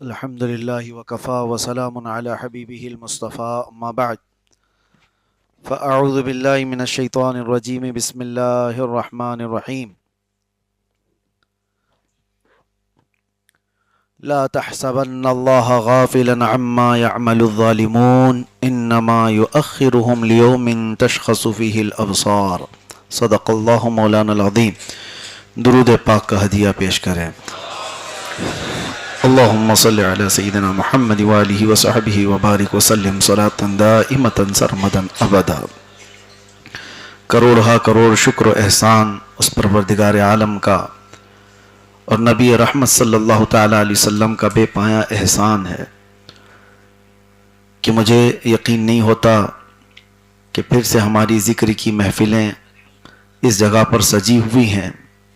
الحمد لله وكفى وسلام على حبيبه المصطفى أما بعد فأعوذ بالله من الشيطان الرجيم بسم الله الرحمن الرحيم لا تحسبن الله غافلا عما يعمل الظالمون إنما يؤخرهم ليوم تشخص فيه الأبصار صدق الله مولانا العظيم درود پاک کا ہدیہ پیش کریں اللہم صلی علی سیدنا محمد وآلہ وصحبہ وبارک وسلم صلاۃ دائمۃ سرمدا ابدا۔ کروڑ ہا کروڑ شکر و احسان اس پروردگار عالم کا اور نبی رحمت صلی اللہ تعالی علیہ وسلم کا بے پایا احسان ہے کہ مجھے یقین نہیں ہوتا کہ پھر سے ہماری ذکر کی محفلیں اس جگہ پر سجی ہوئی ہیں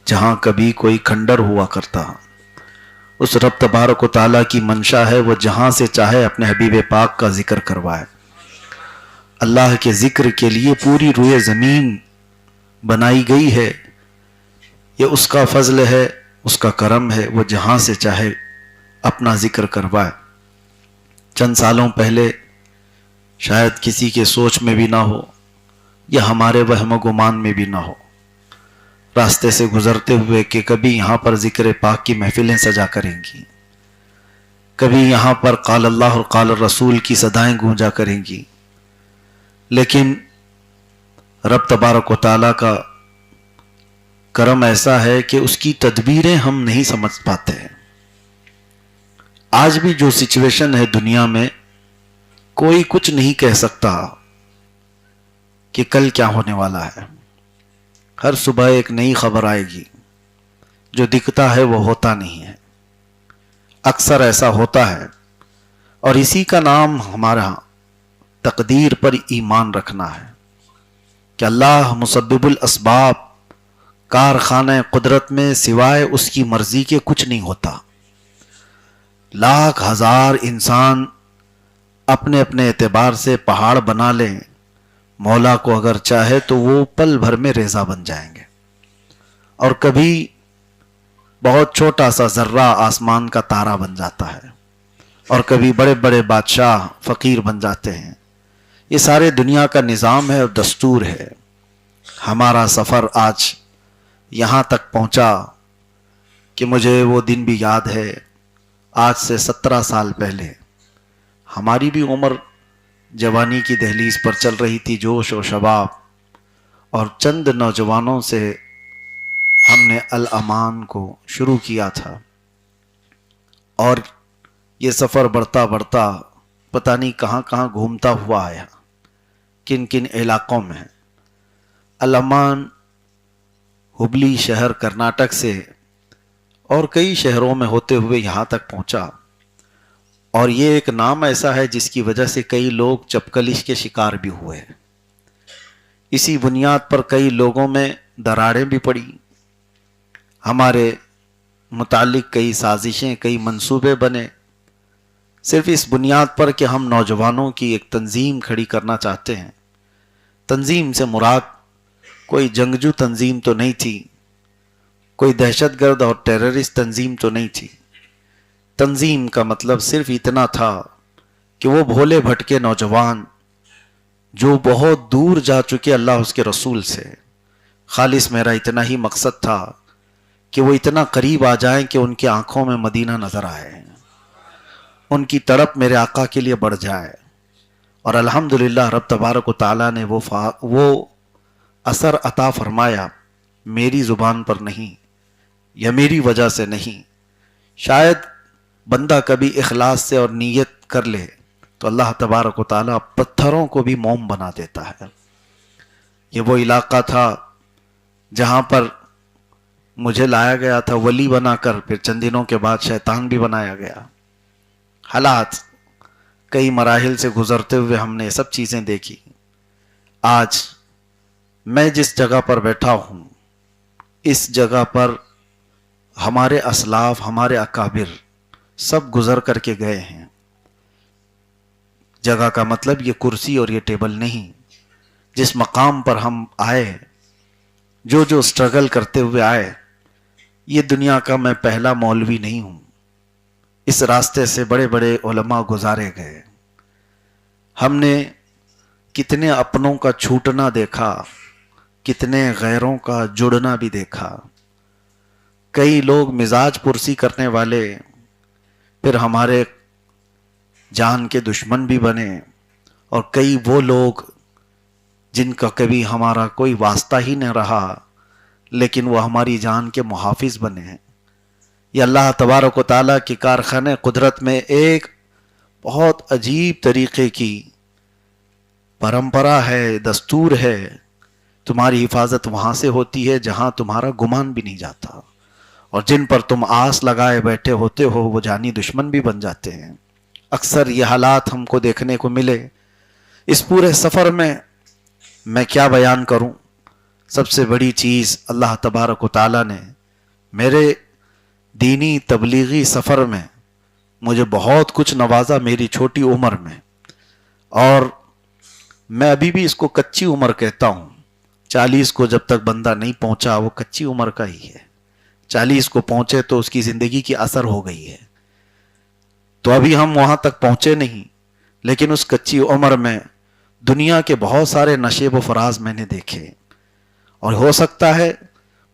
جہاں کبھی کوئی کھنڈر ہوا کرتا۔ اس رب تبارک و تعالیٰ کی منشا ہے وہ جہاں سے چاہے اپنے حبیب پاک کا ذکر کروائے۔ اللہ کے ذکر کے لیے پوری روئے زمین بنائی گئی ہے، یہ اس کا فضل ہے، اس کا کرم ہے، وہ جہاں سے چاہے اپنا ذکر کروائے۔ چند سالوں پہلے شاید کسی کے سوچ میں بھی نہ ہو یا ہمارے وہم و گمان میں بھی نہ ہو، راستے سے گزرتے ہوئے کہ کبھی یہاں پر ذکر پاک کی محفلیں سجا کریں گی، کبھی یہاں پر قال اللہ اور قال الرسول کی صدائیں گونجا کریں گی، لیکن رب تبارک و تعالیٰ کا کرم ایسا ہے کہ اس کی تدبیریں ہم نہیں سمجھ پاتے ہیں۔ آج بھی جو سچویشن ہے دنیا میں، کوئی کچھ نہیں کہہ سکتا کہ کل کیا ہونے والا ہے۔ ہر صبح ایک نئی خبر آئے گی، جو دکھتا ہے وہ ہوتا نہیں ہے، اکثر ایسا ہوتا ہے، اور اسی کا نام ہمارا تقدیر پر ایمان رکھنا ہے کہ اللہ مسبب الاسباب، کارخانہ قدرت میں سوائے اس کی مرضی کے کچھ نہیں ہوتا۔ لاکھ ہزار انسان اپنے اپنے اعتبار سے پہاڑ بنا لیں، مولا کو اگر چاہے تو وہ پل بھر میں ریزہ بن جائیں گے، اور کبھی بہت چھوٹا سا ذرہ آسمان کا تارا بن جاتا ہے، اور کبھی بڑے بڑے بادشاہ فقیر بن جاتے ہیں۔ یہ سارے دنیا کا نظام ہے اور دستور ہے۔ ہمارا سفر آج یہاں تک پہنچا کہ مجھے وہ دن بھی یاد ہے، آج سے 17 سال پہلے ہماری بھی عمر جوانی کی دہلیز پر چل رہی تھی، جوش و شباب، اور چند نوجوانوں سے ہم نے الامان کو شروع کیا تھا، اور یہ سفر بڑھتا بڑھتا پتہ نہیں کہاں کہاں گھومتا ہوا آیا، کن کن علاقوں میں۔ الامان ہبلی شہر کرناٹک سے اور کئی شہروں میں ہوتے ہوئے یہاں تک پہنچا، اور یہ ایک نام ایسا ہے جس کی وجہ سے کئی لوگ چپکلش کے شکار بھی ہوئے۔ اسی بنیاد پر کئی لوگوں میں دراڑیں بھی پڑی، ہمارے متعلق کئی سازشیں، کئی منصوبے بنے، صرف اس بنیاد پر کہ ہم نوجوانوں کی ایک تنظیم کھڑی کرنا چاہتے ہیں۔ تنظیم سے مراد کوئی جنگجو تنظیم تو نہیں تھی، کوئی دہشت گرد اور ٹیررسٹ تنظیم تو نہیں تھی۔ تنظیم کا مطلب صرف اتنا تھا کہ وہ بھولے بھٹکے نوجوان جو بہت دور جا چکے اللہ اس کے رسول سے، خالص میرا اتنا ہی مقصد تھا کہ وہ اتنا قریب آ جائیں کہ ان کی آنکھوں میں مدینہ نظر آئے، ان کی تڑپ میرے آقا کے لیے بڑھ جائے۔ اور الحمدللہ رب تبارک و تعالیٰ نے وہ اثر عطا فرمایا، میری زبان پر نہیں یا میری وجہ سے نہیں۔ شاید بندہ کبھی اخلاص سے اور نیت کر لے تو اللہ تبارک و تعالیٰ پتھروں کو بھی موم بنا دیتا ہے۔ یہ وہ علاقہ تھا جہاں پر مجھے لایا گیا تھا ولی بنا کر، پھر چند دنوں کے بعد شیطان بھی بنایا گیا۔ حالات کئی مراحل سے گزرتے ہوئے ہم نے یہ سب چیزیں دیکھی۔ آج میں جس جگہ پر بیٹھا ہوں، اس جگہ پر ہمارے اسلاف، ہمارے اکابر سب گزر کر کے گئے ہیں۔ جگہ کا مطلب یہ کرسی اور یہ ٹیبل نہیں، جس مقام پر ہم آئے، جو اسٹرگل کرتے ہوئے آئے، یہ دنیا کا میں پہلا مولوی نہیں ہوں، اس راستے سے بڑے بڑے علماء گزارے گئے. ہم نے کتنے اپنوں کا چھوٹنا دیکھا، کتنے غیروں کا جڑنا بھی دیکھا. کئی لوگ مزاج پرسی کرنے والے پھر ہمارے جان کے دشمن بھی بنے، اور کئی وہ لوگ جن کا کبھی ہمارا کوئی واسطہ ہی نہ رہا لیکن وہ ہماری جان کے محافظ بنے ہیں. یہ اللہ تبارک و تعالیٰ کی کارخانے قدرت میں ایک بہت عجیب طریقے کی پرمپرا ہے، دستور ہے. تمہاری حفاظت وہاں سے ہوتی ہے جہاں تمہارا گمان بھی نہیں جاتا، اور جن پر تم آس لگائے بیٹھے ہوتے ہو وہ جانی دشمن بھی بن جاتے ہیں. اکثر یہ حالات ہم کو دیکھنے کو ملے. اس پورے سفر میں کیا بیان کروں؟ سب سے بڑی چیز اللہ تبارک و تعالیٰ نے میرے دینی تبلیغی سفر میں مجھے بہت کچھ نوازا میری چھوٹی عمر میں، اور میں ابھی بھی اس کو کچی عمر کہتا ہوں. 40 کو جب تک بندہ نہیں پہنچا وہ کچی عمر کا ہی ہے. 40 کو پہنچے تو اس کی زندگی کی اثر ہو گئی ہے. تو ابھی ہم وہاں تک پہنچے نہیں، لیکن اس کچی عمر میں دنیا کے بہت سارے نشیب و فراز میں نے دیکھے. اور ہو سکتا ہے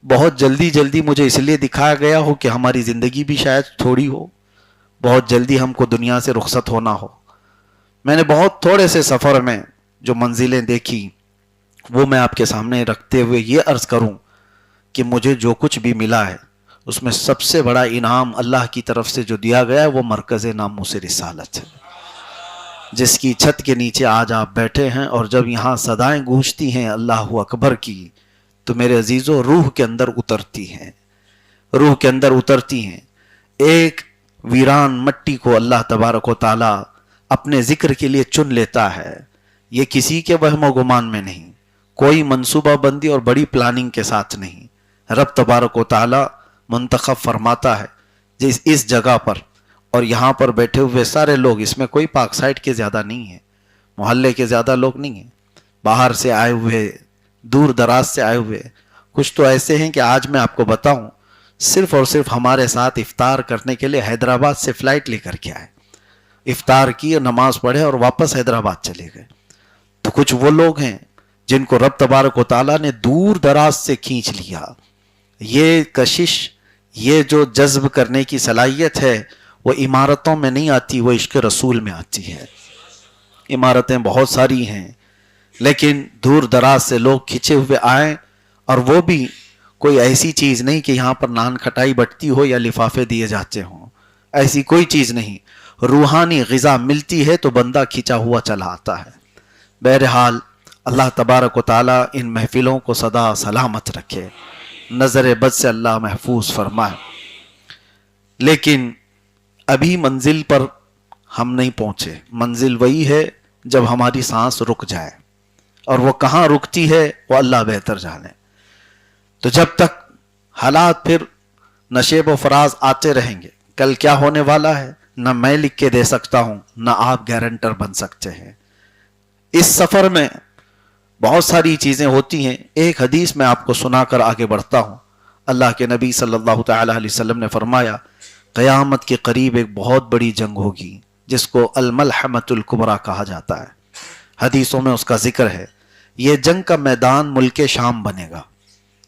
بہت جلدی مجھے اس لیے دکھایا گیا ہو کہ ہماری زندگی بھی شاید تھوڑی ہو، بہت جلدی ہم کو دنیا سے رخصت ہونا ہو. میں نے بہت تھوڑے سے سفر میں جو منزلیں دیکھی وہ میں آپ کے سامنے رکھتے ہوئے یہ عرض کروں کہ مجھے جو کچھ بھی ملا ہے اس میں سب سے بڑا انعام اللہ کی طرف سے جو دیا گیا ہے وہ مرکز ناموس رسالت ہے، جس کی چھت کے نیچے آج آپ بیٹھے ہیں. اور جب یہاں صدائیں گونجتی ہیں اللہ اکبر کی تو میرے عزیزوں روح کے اندر اترتی ہیں، روح کے اندر اترتی ہیں. ایک ویران مٹی کو اللہ تبارک و تعالی اپنے ذکر کے لیے چن لیتا ہے. یہ کسی کے وہم و گمان میں نہیں، کوئی منصوبہ بندی اور بڑی پلاننگ کے ساتھ نہیں. رب تبارک و تعالی منتخب فرماتا ہے جس اس جگہ پر، اور یہاں پر بیٹھے ہوئے سارے لوگ، اس میں کوئی پاک سائٹ کے زیادہ نہیں ہیں، محلے کے زیادہ لوگ نہیں ہیں، باہر سے آئے ہوئے، دور دراز سے آئے ہوئے. کچھ تو ایسے ہیں کہ آج میں آپ کو بتاؤں صرف اور صرف ہمارے ساتھ افطار کرنے کے لیے حیدرآباد سے فلائٹ لے کر کے آئے، افطار کی اور نماز پڑھے اور واپس حیدرآباد چلے گئے. تو کچھ وہ لوگ ہیں جن کو رب تبارک و تعالیٰ نے دور دراز سے کھینچ لیا. یہ کشش، یہ جو جذب کرنے کی صلاحیت ہے وہ عمارتوں میں نہیں آتی، وہ عشق رسول میں آتی ہے. عمارتیں بہت ساری ہیں لیکن دور دراز سے لوگ کھنچے ہوئے آئیں، اور وہ بھی کوئی ایسی چیز نہیں کہ یہاں پر نان کھٹائی بٹتی ہو یا لفافے دیے جاتے ہوں، ایسی کوئی چیز نہیں. روحانی غذا ملتی ہے تو بندہ کھنچا ہوا چلا آتا ہے. بہرحال اللہ تبارک و تعالیٰ ان محفلوں کو سدا سلامت رکھے، نظر بد سے اللہ محفوظ فرمائے. لیکن ابھی منزل پر ہم نہیں پہنچے. منزل وہی ہے جب ہماری سانس رک جائے، اور وہ کہاں رکتی ہے وہ اللہ بہتر جانے. تو جب تک حالات پھر نشیب و فراز آتے رہیں گے، کل کیا ہونے والا ہے نہ میں لکھ کے دے سکتا ہوں نہ آپ گارنٹر بن سکتے ہیں. اس سفر میں بہت ساری چیزیں ہوتی ہیں. ایک حدیث میں آپ کو سنا کر آگے بڑھتا ہوں. اللہ کے نبی صلی اللہ تعالی علیہ وسلم نے فرمایا قیامت کے قریب ایک بہت بڑی جنگ ہوگی جس کو الملحمۃ الکبریٰ کہا جاتا ہے. حدیثوں میں اس کا ذکر ہے. یہ جنگ کا میدان ملک شام بنے گا.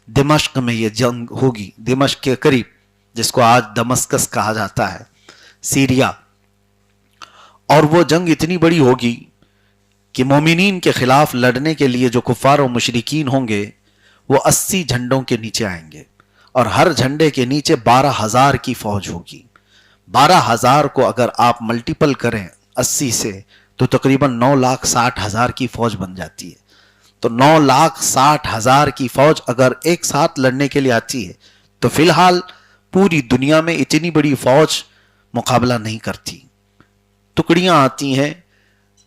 دمشق میں یہ جنگ ہوگی، دمشق کے قریب، جس کو آج دمسکس کہا جاتا ہے، سیریا. اور وہ جنگ اتنی بڑی ہوگی کہ مومنین کے خلاف لڑنے کے لیے جو کفار و مشرکین ہوں گے وہ 80 جھنڈوں کے نیچے آئیں گے، اور ہر جھنڈے کے نیچے 12,000 کی فوج ہوگی. 12,000 کو اگر آپ ملٹیپل کریں 80 سے تو تقریباً 9,60,000 کی فوج بن جاتی ہے. تو 9,60,000 کی فوج اگر ایک ساتھ لڑنے کے لیے آتی ہے تو فی الحال پوری دنیا میں اتنی بڑی فوج مقابلہ نہیں کرتی. ٹکڑیاں آتی ہیں،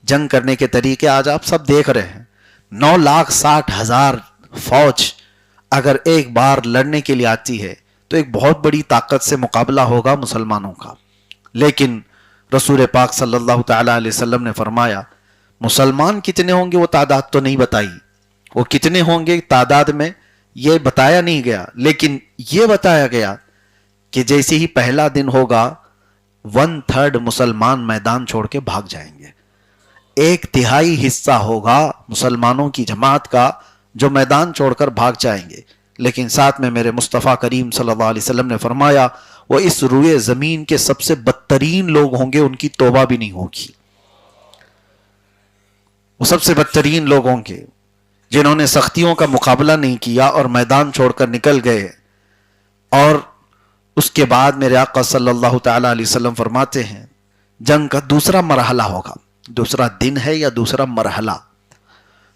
جنگ کرنے کے طریقے آج آپ سب دیکھ رہے ہیں. 9,60,000 فوج اگر ایک بار لڑنے کے لیے آتی ہے تو ایک بہت بڑی طاقت سے مقابلہ ہوگا مسلمانوں کا. لیکن رسول پاک صلی اللہ تعالی علیہ وسلم نے فرمایا مسلمان کتنے ہوں گے وہ تعداد تو نہیں بتائی، وہ کتنے ہوں گے تعداد میں یہ بتایا نہیں گیا، لیکن یہ بتایا گیا کہ جیسے ہی پہلا دن ہوگا 1/3 مسلمان میدان چھوڑ کے بھاگ جائیں گے. 1/3 حصہ ہوگا مسلمانوں کی جماعت کا جو میدان چھوڑ کر بھاگ جائیں گے. لیکن ساتھ میں میرے مصطفیٰ کریم صلی اللہ علیہ وسلم نے فرمایا وہ اس روئے زمین کے سب سے بدترین لوگ ہوں گے, ان کی توبہ بھی نہیں ہوگی. وہ سب سے بدترین لوگ ہوں گے جنہوں نے سختیوں کا مقابلہ نہیں کیا اور میدان چھوڑ کر نکل گئے. اور اس کے بعد میرے آقا صلی اللہ تعالی علیہ وسلم فرماتے ہیں جنگ کا دوسرا مرحلہ ہوگا, دوسرا دن ہے یا دوسرا مرحلہ,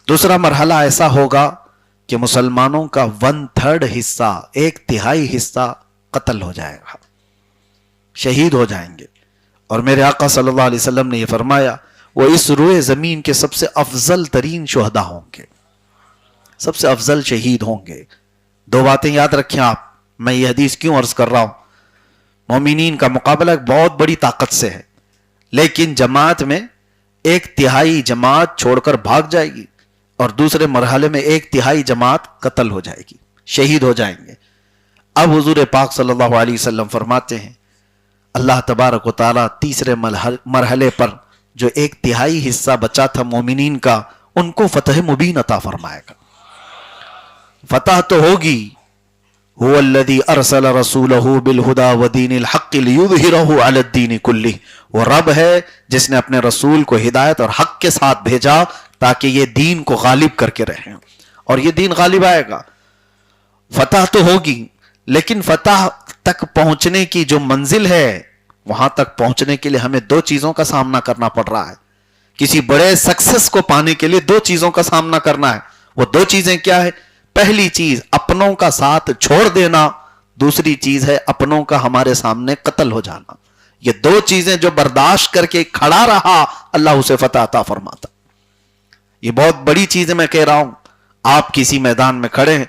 دوسرا مرحلہ ایسا ہوگا کہ مسلمانوں کا 1/3 حصہ, 1/3 حصہ قتل ہو جائے گا, شہید ہو جائیں گے. اور میرے آقا صلی اللہ علیہ وسلم نے یہ فرمایا وہ اس روئے زمین کے سب سے افضل ترین شہداء ہوں گے, سب سے افضل شہید ہوں گے. 2 باتیں یاد رکھیں آپ, میں یہ حدیث کیوں عرض کر رہا ہوں. مومنین کا مقابلہ ایک بہت بڑی طاقت سے ہے, لیکن جماعت میں 1/3 جماعت چھوڑ کر بھاگ جائے گی اور دوسرے مرحلے میں 1/3 جماعت قتل ہو جائے گی, شہید ہو جائیں گے. اب حضور پاک صلی اللہ علیہ وسلم فرماتے ہیں اللہ تبارک و تعالیٰ تیسرے مرحلے پر جو 1/3 حصہ بچا تھا مومنین کا, ان کو فتح مبین عطا فرمائے گا. فتح تو ہوگی. هو الذی ارسل رسولہ بالہدی ودین الحق لیظہرہ علی الدین کلہ, وہ رب ہے جس نے اپنے رسول کو ہدایت اور حق کے ساتھ بھیجا تاکہ یہ دین کو غالب کر کے رہیں, اور یہ دین غالب آئے گا. فتح تو ہوگی, لیکن فتح تک پہنچنے کی جو منزل ہے وہاں تک پہنچنے کے لیے ہمیں 2 چیزوں کا سامنا کرنا پڑ رہا ہے. کسی بڑے سکسس کو پانے کے لیے 2 چیزوں کا سامنا کرنا ہے. وہ 2 چیزیں کیا ہے؟ پہلی چیز اپنوں کا ساتھ چھوڑ دینا, دوسری چیز ہے اپنوں کا ہمارے سامنے قتل ہو جانا. یہ 2 چیزیں جو برداشت کر کے کھڑا رہا اللہ اسے فتح عطا فرماتا. یہ بہت بڑی چیز ہے. میں کہہ رہا ہوں آپ کسی میدان میں کھڑے ہیں,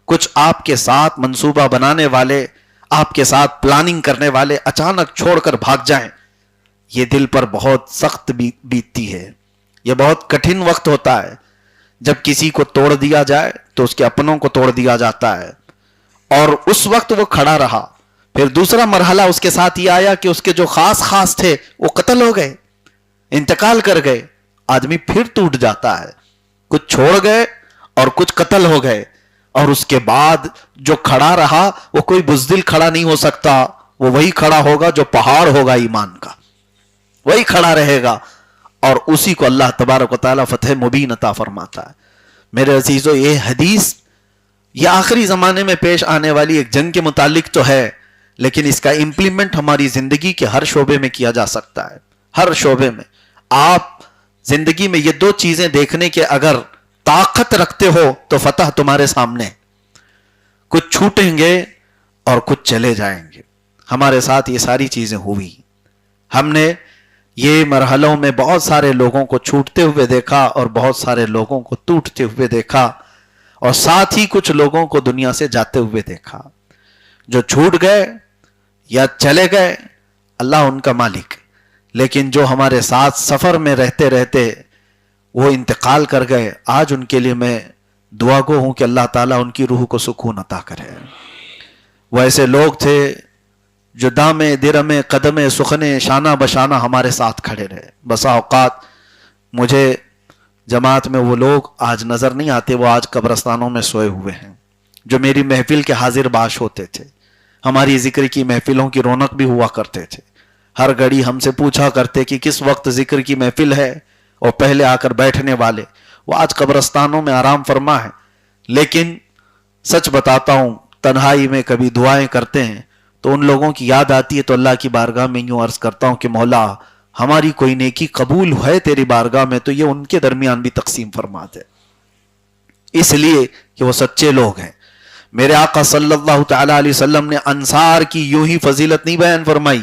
کچھ آپ کے ساتھ منصوبہ بنانے والے, آپ کے ساتھ پلاننگ کرنے والے اچانک چھوڑ کر بھاگ جائیں, یہ دل پر بہت سخت بیتتی ہے. یہ بہت کٹھن وقت ہوتا ہے جب کسی کو توڑ دیا جائے تو اس کے اپنوں کو توڑ دیا جاتا ہے, اور اس وقت وہ کھڑا رہا. پھر دوسرا مرحلہ اس کے ساتھ یہ آیا کہ اس کے جو خاص تھے وہ قتل ہو گئے, انتقال کر گئے. آدمی پھر ٹوٹ جاتا ہے, کچھ چھوڑ گئے اور کچھ قتل ہو گئے, اور اس کے بعد جو کھڑا رہا وہ کوئی بزدل کھڑا نہیں ہو سکتا. وہ وہی کھڑا ہوگا جو پہاڑ ہوگا ایمان کا, وہی کھڑا رہے گا, اور اسی کو اللہ تبارک و تعالیٰ فتح مبین عطا فرماتا ہے. میرے عزیزو, یہ حدیث یہ آخری زمانے میں پیش آنے والی ایک جنگ کے متعلق تو ہے, لیکن اس کا امپلیمنٹ ہماری زندگی کے ہر شعبے میں کیا جا سکتا ہے. ہر شعبے میں آپ زندگی میں یہ 2 چیزیں دیکھنے کے اگر طاقت رکھتے ہو تو فتح تمہارے سامنے. کچھ چھوٹیں گے اور کچھ چلے جائیں گے. ہمارے ساتھ یہ ساری چیزیں ہوئی. ہم نے یہ مرحلوں میں بہت سارے لوگوں کو چھوٹتے ہوئے دیکھا اور بہت سارے لوگوں کو ٹوٹتے ہوئے دیکھا, اور ساتھ ہی کچھ لوگوں کو دنیا سے جاتے ہوئے دیکھا. جو چھوٹ گئے یا چلے گئے اللہ ان کا مالک, لیکن جو ہمارے ساتھ سفر میں رہتے رہتے وہ انتقال کر گئے, آج ان کے لیے میں دعا گو ہوں کہ اللہ تعالیٰ ان کی روح کو سکون عطا کرے. وہ ایسے لوگ تھے جو دامے درمے قدمے سخنے شانہ بشانہ ہمارے ساتھ کھڑے رہے. بسا اوقات مجھے جماعت میں وہ لوگ آج نظر نہیں آتے, وہ آج قبرستانوں میں سوئے ہوئے ہیں, جو میری محفل کے حاضر باش ہوتے تھے. ہماری ذکر کی محفلوں کی رونق بھی ہوا کرتے تھے. ہر گھڑی ہم سے پوچھا کرتے کہ کس وقت ذکر کی محفل ہے, اور پہلے آ کر بیٹھنے والے وہ آج قبرستانوں میں آرام فرما ہے. لیکن سچ بتاتا ہوں, تنہائی میں کبھی دعائیں کرتے ہیں تو ان لوگوں کی یاد آتی ہے, تو اللہ کی بارگاہ میں یوں عرض کرتا ہوں کہ مولا ہماری کوئی نیکی قبول ہے تیری بارگاہ میں تو یہ ان کے درمیان بھی تقسیم فرما دے, اس لیے کہ وہ سچے لوگ ہیں. میرے آقا صلی اللہ تعالی علیہ وسلم نے انصار کی یوں ہی فضیلت نہیں بیان فرمائی.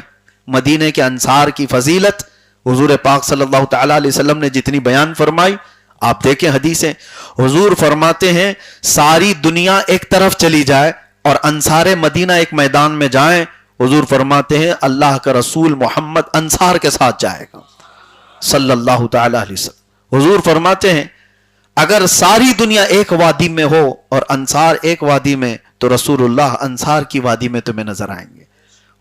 مدینے کے انصار کی فضیلت حضور پاک صلی اللہ تعالی علیہ وسلم نے جتنی بیان فرمائی, آپ دیکھیں حدیثیں, حضور فرماتے ہیں ساری دنیا ایک طرف چلی جائے اور انصار مدینہ ایک میدان میں جائیں, حضور فرماتے ہیں اللہ کا رسول محمد انصار کے ساتھ جائے گا صلی اللہ تعالی علیہ وسلم. حضور فرماتے ہیں اگر ساری دنیا ایک وادی میں ہو اور انصار ایک وادی میں تو رسول اللہ انصار کی وادی میں تمہیں نظر آئیں گے.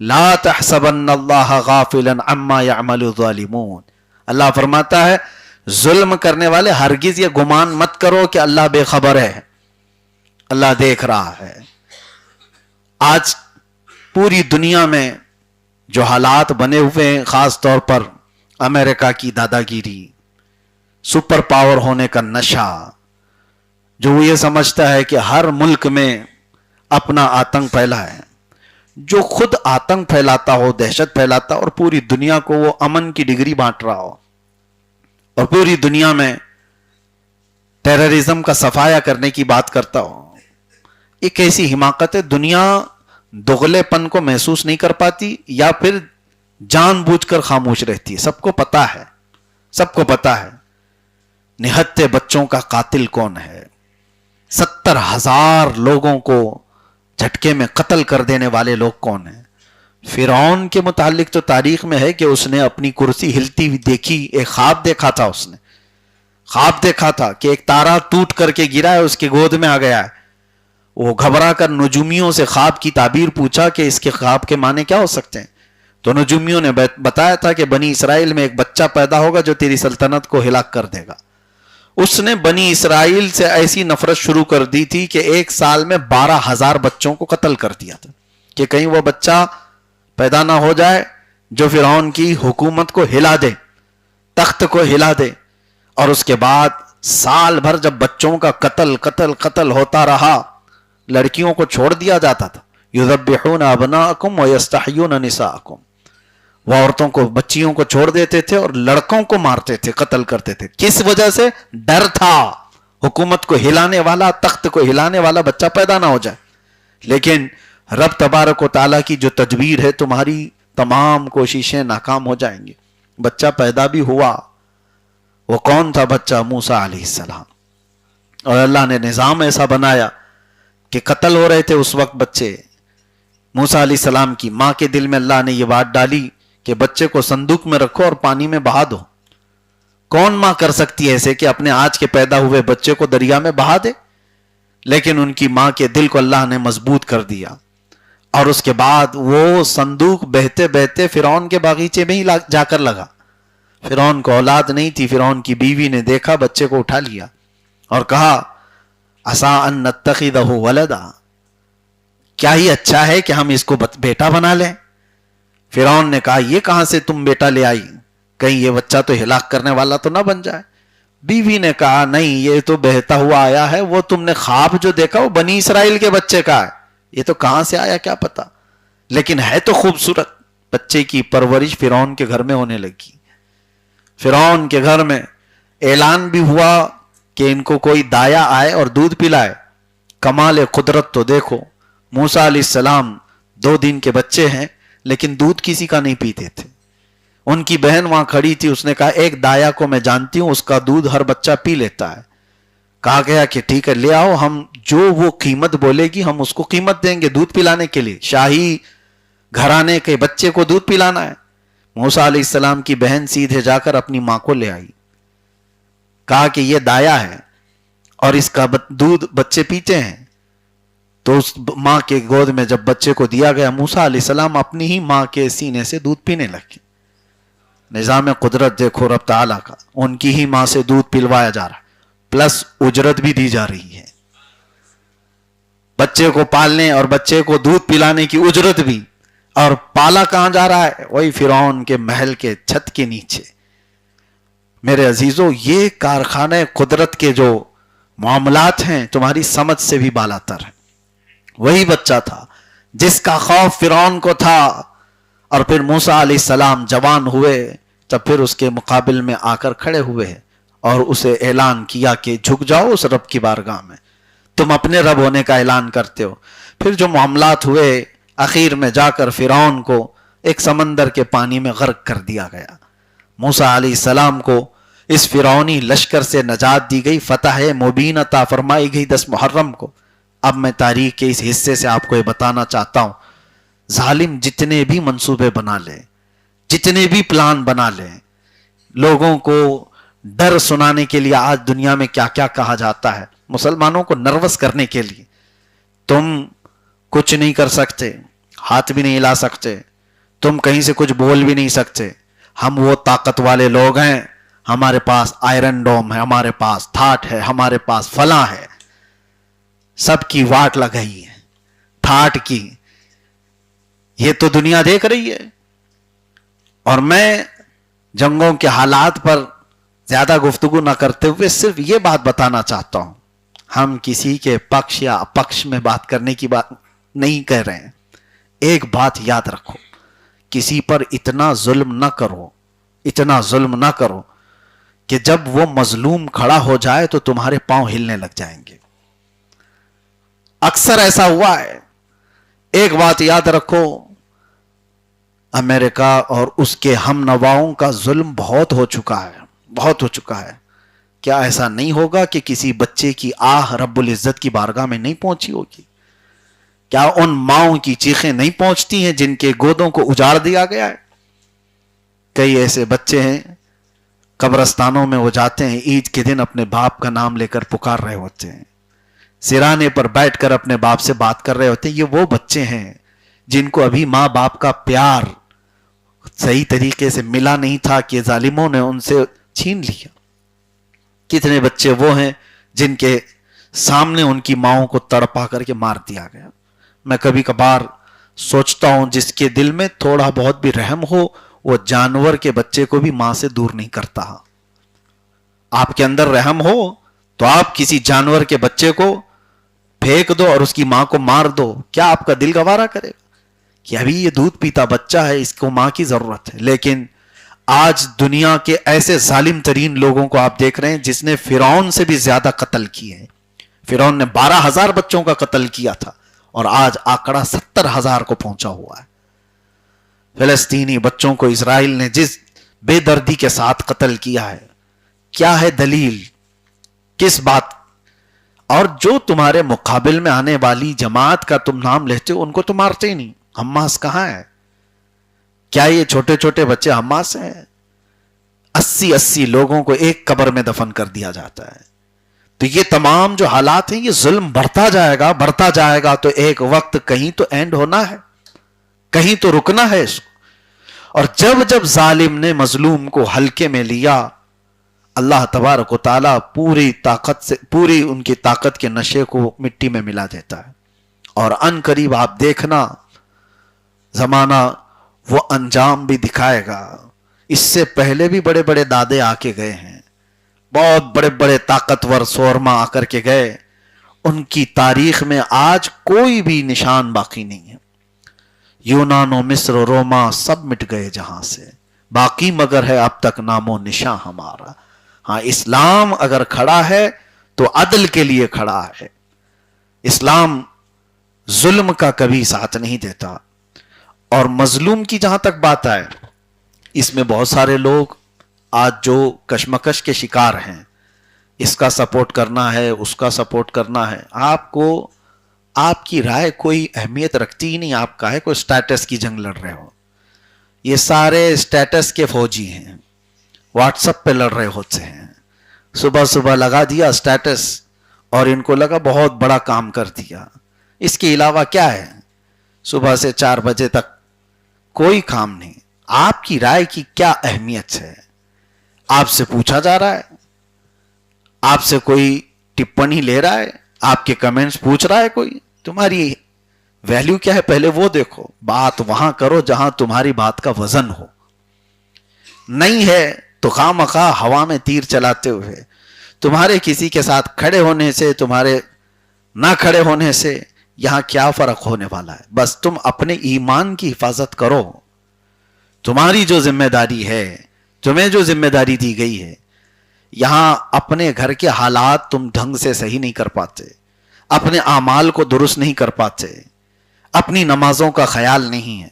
لا تحسبن اللہ غافلا عما يعمل الظالمون. اللہ فرماتا ہے ظلم کرنے والے ہرگز یہ گمان مت کرو کہ اللہ بے خبر ہے، اللہ دیکھ رہا ہے. آج پوری دنیا میں جو حالات بنے ہوئے ہیں، خاص طور پر امریکہ کی دادا گیری، سپر پاور ہونے کا نشہ، جو وہ یہ سمجھتا ہے کہ ہر ملک میں اپنا آتنک پھیلا ہے، جو خود آتنک پھیلاتا ہو، دہشت پھیلاتا ہو، اور پوری دنیا کو وہ امن کی ڈگری بانٹ رہا ہو، اور پوری دنیا میں ٹیررزم کا صفایا کرنے کی بات کرتا ہو. یہ کیسی حماقت ہے؟ دنیا دغلے پن کو محسوس نہیں کر پاتی یا پھر جان بوجھ کر خاموش رہتی ہے؟ سب کو پتا ہے، سب کو پتا ہے نہتے بچوں کا قاتل کون ہے، 70,000 لوگوں کو جھٹکے میں قتل کر دینے والے لوگ کون ہیں. فرعون کے متعلق تو تاریخ میں ہے کہ اس نے اپنی کرسی ہلتی ہوئی دیکھی، ایک خواب دیکھا تھا، اس نے خواب دیکھا تھا کہ ایک تارا ٹوٹ کر کے گرا ہے، اس کے گود میں آ گیا ہے. وہ گھبرا کر نجومیوں سے خواب کی تعبیر پوچھا کہ اس کے خواب کے معنی کیا ہو سکتے ہیں. تو نجومیوں نے بتایا تھا کہ بنی اسرائیل میں ایک بچہ پیدا ہوگا جو تیری سلطنت کو ہلاک کر دے گا. اس نے بنی اسرائیل سے ایسی نفرت شروع کر دی تھی کہ ایک سال میں 12,000 بچوں کو قتل کر دیا تھا کہ کہیں وہ بچہ پیدا نہ ہو جائے جو فرعون کی حکومت کو ہلا دے، تخت کو ہلا دے. اور اس کے بعد سال بھر جب بچوں کا قتل ہوتا رہا، لڑکیوں کو چھوڑ دیا جاتا تھا. یذبحون ابناءکم ویستحیون نساءکم، وہ عورتوں کو، بچیوں کو چھوڑ دیتے تھے اور لڑکوں کو مارتے تھے، قتل کرتے تھے. کس وجہ سے؟ ڈر تھا حکومت کو ہلانے والا، تخت کو ہلانے والا بچہ پیدا نہ ہو جائے. لیکن رب تبارک و تعالیٰ کی جو تدبیر ہے، تمہاری تمام کوششیں ناکام ہو جائیں گی. بچہ پیدا بھی ہوا. وہ کون تھا بچہ؟ موسیٰ علیہ السلام. اور اللہ نے نظام ایسا بنایا کہ قتل ہو رہے تھے اس وقت بچے. موسیٰ علیہ السلام کی ماں کے دل میں اللہ نے یہ بات ڈالی کہ بچے کو صندوق میں رکھو اور پانی میں بہا دو. کون ماں کر سکتی ہے ایسے کہ اپنے آج کے پیدا ہوئے بچے کو دریا میں بہا دے؟ لیکن ان کی ماں کے دل کو اللہ نے مضبوط کر دیا. اور اس کے بعد وہ صندوق بہتے بہتے فرعون کے باغیچے میں ہی جا کر لگا. فرعون کو اولاد نہیں تھی. فرعون کی بیوی نے دیکھا بچے کو، اٹھا لیا اور کہا عسیٰ ان نتخذہ ولدا، کیا ہی اچھا ہے کہ ہم اس کو بیٹا بنا لیں. فرعون نے کہا یہ کہاں سے تم بیٹا لے آئی؟ کہیں یہ بچہ تو ہلاک کرنے والا تو نہ بن جائے. بیوی نے کہا نہیں، یہ تو بہتا ہوا آیا ہے، وہ تم نے خواب جو دیکھا وہ بنی اسرائیل کے بچے کا ہے، یہ تو کہاں سے آیا کیا پتا، لیکن ہے تو خوبصورت. بچے کی پرورش فرعون کے گھر میں ہونے لگی. فرعون کے گھر میں اعلان بھی ہوا کہ ان کو کوئی دایا آئے اور دودھ پلائے. کمال قدرت تو دیکھو، موسیٰ علیہ السلام 2 دن کے بچے ہیں لیکن دودھ کسی کا نہیں پیتے تھے. ان کی بہن وہاں کھڑی تھی، اس نے کہا ایک دایا کو میں جانتی ہوں، اس کا دودھ ہر بچہ پی لیتا ہے. کہا گیا کہ ٹھیک ہے لے آؤ، ہم جو وہ قیمت بولے گی ہم اس کو قیمت دیں گے دودھ پلانے کے لیے. شاہی گھرانے کے بچے کو دودھ پلانا ہے. موسیٰ علیہ السلام کی بہن سیدھے جا کر اپنی ماں کو لے آئی. کہا کہ یہ دایا ہے اور اس کا دودھ بچے پیتے ہیں. تو اس ماں کے گود میں جب بچے کو دیا گیا، موسیٰ علیہ السلام اپنی ہی ماں کے سینے سے دودھ پینے لگے. نظام قدرت دیکھو رب تعالیٰ کا، ان کی ہی ماں سے دودھ پلوایا جا رہا ہے، پلس اجرت بھی دی جا رہی ہے. بچے کو پالنے اور بچے کو دودھ پلانے کی اجرت بھی. اور پالا کہاں جا رہا ہے؟ وہی فرعون کے محل کے چھت کے نیچے. میرے عزیزو، یہ کارخانہ قدرت کے جو معاملات ہیں تمہاری سمجھ سے بھی بالاتر ہیں. وہی بچہ تھا جس کا خوف فرعون کو تھا، اور پھر موسیٰ علیہ السلام جوان ہوئے تب پھر اس کے مقابل میں آ کر کھڑے ہوئے اور اسے اعلان کیا کہ جھک جاؤ اس رب کی بارگاہ میں، تم اپنے رب ہونے کا اعلان کرتے ہو. پھر جو معاملات ہوئے، اخیر میں جا کر فرعون کو ایک سمندر کے پانی میں غرق کر دیا گیا. موسیٰ علیہ السلام کو اس فرعونی لشکر سے نجات دی گئی، فتح مبین عطا فرمائی گئی 10 محرم کو. اب میں تاریخ کے اس حصے سے آپ کو یہ بتانا چاہتا ہوں، ظالم جتنے بھی منصوبے بنا لے، جتنے بھی پلان بنا لے، لوگوں کو ڈر سنانے کے لیے آج دنیا میں کیا کیا کہا جاتا ہے مسلمانوں کو نروس کرنے کے لیے، تم کچھ نہیں کر سکتے. ہاتھ بھی نہیں ہلا سکتے، تم کہیں سے کچھ بول بھی نہیں سکتے. ہم وہ طاقت والے لوگ ہیں، ہمارے پاس آئرن ڈوم ہے، ہمارے پاس تھاٹ ہے، ہمارے پاس فلاں ہے. سب کی واٹ لگائی ہے تھاٹ کی. یہ تو دنیا دیکھ رہی ہے. اور میں جنگوں کے حالات پر زیادہ گفتگو نہ کرتے ہوئے صرف یہ بات بتانا چاہتا ہوں، ہم کسی کے پکش یا اپکش میں بات کرنے کی بات نہیں کہہ رہے ہیں. ایک بات یاد رکھو، کسی پر اتنا ظلم نہ کرو، اتنا ظلم نہ کرو کہ جب وہ مظلوم کھڑا ہو جائے تو تمہارے پاؤں ہلنے لگ جائیں گے. اکثر ایسا ہوا ہے. ایک بات یاد رکھو، امریکہ اور اس کے ہم نواؤں کا ظلم بہت ہو چکا ہے، بہت ہو چکا ہے. کیا ایسا نہیں ہوگا کہ کسی بچے کی آہ رب العزت کی بارگاہ میں نہیں پہنچی ہوگی؟ کیا ان ماؤں کی چیخیں نہیں پہنچتی ہیں جن کے گودوں کو اجاڑ دیا گیا ہے؟ کئی ایسے بچے ہیں قبرستانوں میں وہ جاتے ہیں، عید کے دن اپنے باپ کا نام لے کر پکار رہے ہوتے ہیں، سرانے پر بیٹھ کر اپنے باپ سے بات کر رہے ہوتے ہیں. یہ وہ بچے ہیں جن کو ابھی ماں باپ کا پیار صحیح طریقے سے ملا نہیں تھا کہ ظالموں نے ان سے چھین لیا. کتنے بچے وہ ہیں جن کے سامنے ان کی ماؤں کو تڑپا کر کے مار دیا گیا. میں کبھی کبھار سوچتا ہوں جس کے دل میں تھوڑا بہت بھی رحم ہو وہ جانور کے بچے کو بھی ماں سے دور نہیں کرتا. آپ کے اندر رحم ہو تو آپ کسی جانور کے بچے کو پھینک دو اور اس کی ماں کو مار دو، کیا آپ کا دل گوارا کرے گا کہ ابھی یہ دودھ پیتا بچہ ہے، اس کو ماں کی ضرورت ہے؟ لیکن آج دنیا کے ایسے ظالم ترین لوگوں کو آپ دیکھ رہے ہیں جس نے فرعون سے بھی زیادہ قتل کیے ہیں. فرعون نے 12,000 بچوں کا قتل کیا تھا اور آج آنکڑا 70,000 کو پہنچا ہوا ہے. فلسطینی بچوں کو اسرائیل نے جس بے دردی کے ساتھ قتل کیا ہے، کیا ہے دلیل؟ کس بات؟ اور جو تمہارے مقابل میں آنے والی جماعت کا تم نام لیتے ہو ان کو تو مارتے ہی نہیں. حماس کہاں ہے؟ کیا یہ چھوٹے چھوٹے بچے حماس ہیں؟ 80 لوگوں کو ایک قبر میں دفن کر دیا جاتا ہے. تو یہ تمام جو حالات ہیں، یہ ظلم بڑھتا جائے گا، بڑھتا جائے گا. تو ایک وقت کہیں تو اینڈ ہونا ہے، کہیں تو رکنا ہے اس کو. اور جب جب ظالم نے مظلوم کو ہلکے میں لیا، اللہ تبارک و تعالیٰ پوری طاقت سے، پوری ان کی طاقت کے نشے کو مٹی میں ملا دیتا ہے. اور ان قریب آپ دیکھنا زمانہ وہ انجام بھی دکھائے گا. اس سے پہلے بھی بڑے بڑے دادے آ کے گئے ہیں، بہت بڑے بڑے طاقتور سورما آ کر کے گئے. ان کی تاریخ میں آج کوئی بھی نشان باقی نہیں ہے. یونان و مصر و روما سب مٹ گئے جہاں سے، باقی مگر ہے اب تک نام و نشاں ہمارا. ہاں، اسلام اگر کھڑا ہے تو عدل کے لیے کھڑا ہے. اسلام ظلم کا کبھی ساتھ نہیں دیتا. اور مظلوم کی جہاں تک بات آئے، اس میں بہت سارے لوگ آج جو کشمکش کے شکار ہیں، اس کا سپورٹ کرنا ہے، اس کا سپورٹ کرنا ہے. آپ کو آپ کی رائے کوئی اہمیت رکھتی ہی نہیں. آپ کا ہے کوئی سٹیٹس کی جنگ لڑ رہے ہو. یہ سارے سٹیٹس کے فوجی ہیں، واٹس اپ پہ لڑ رہے ہوتے ہیں. صبح صبح لگا دیا سٹیٹس اور ان کو لگا بہت بڑا کام کر دیا. اس کے علاوہ کیا ہے؟ صبح سے 4 بجے تک کوئی کام نہیں. آپ کی رائے کی کیا اہمیت ہے؟ آپ سے پوچھا جا رہا ہے؟ آپ سے کوئی ٹپنی لے رہا ہے؟ آپ کے کمنٹس پوچھ رہا ہے کوئی؟ تمہاری ویلیو کیا ہے پہلے وہ دیکھو. بات وہاں کرو جہاں تمہاری بات کا وزن ہو. نہیں ہے تو خواہ مخواہ ہوا میں تیر چلاتے ہوئے تمہارے کسی کے ساتھ کھڑے ہونے سے، تمہارے نہ کھڑے ہونے سے یہاں کیا فرق ہونے والا ہے؟ بس تم اپنے ایمان کی حفاظت کرو. تمہاری جو ذمہ داری ہے، تمہیں جو ذمہ داری دی گئی ہے، یہاں اپنے گھر کے حالات تم ڈھنگ سے صحیح نہیں کر پاتے، اپنے اعمال کو درست نہیں کر پاتے، اپنی نمازوں کا خیال نہیں ہے،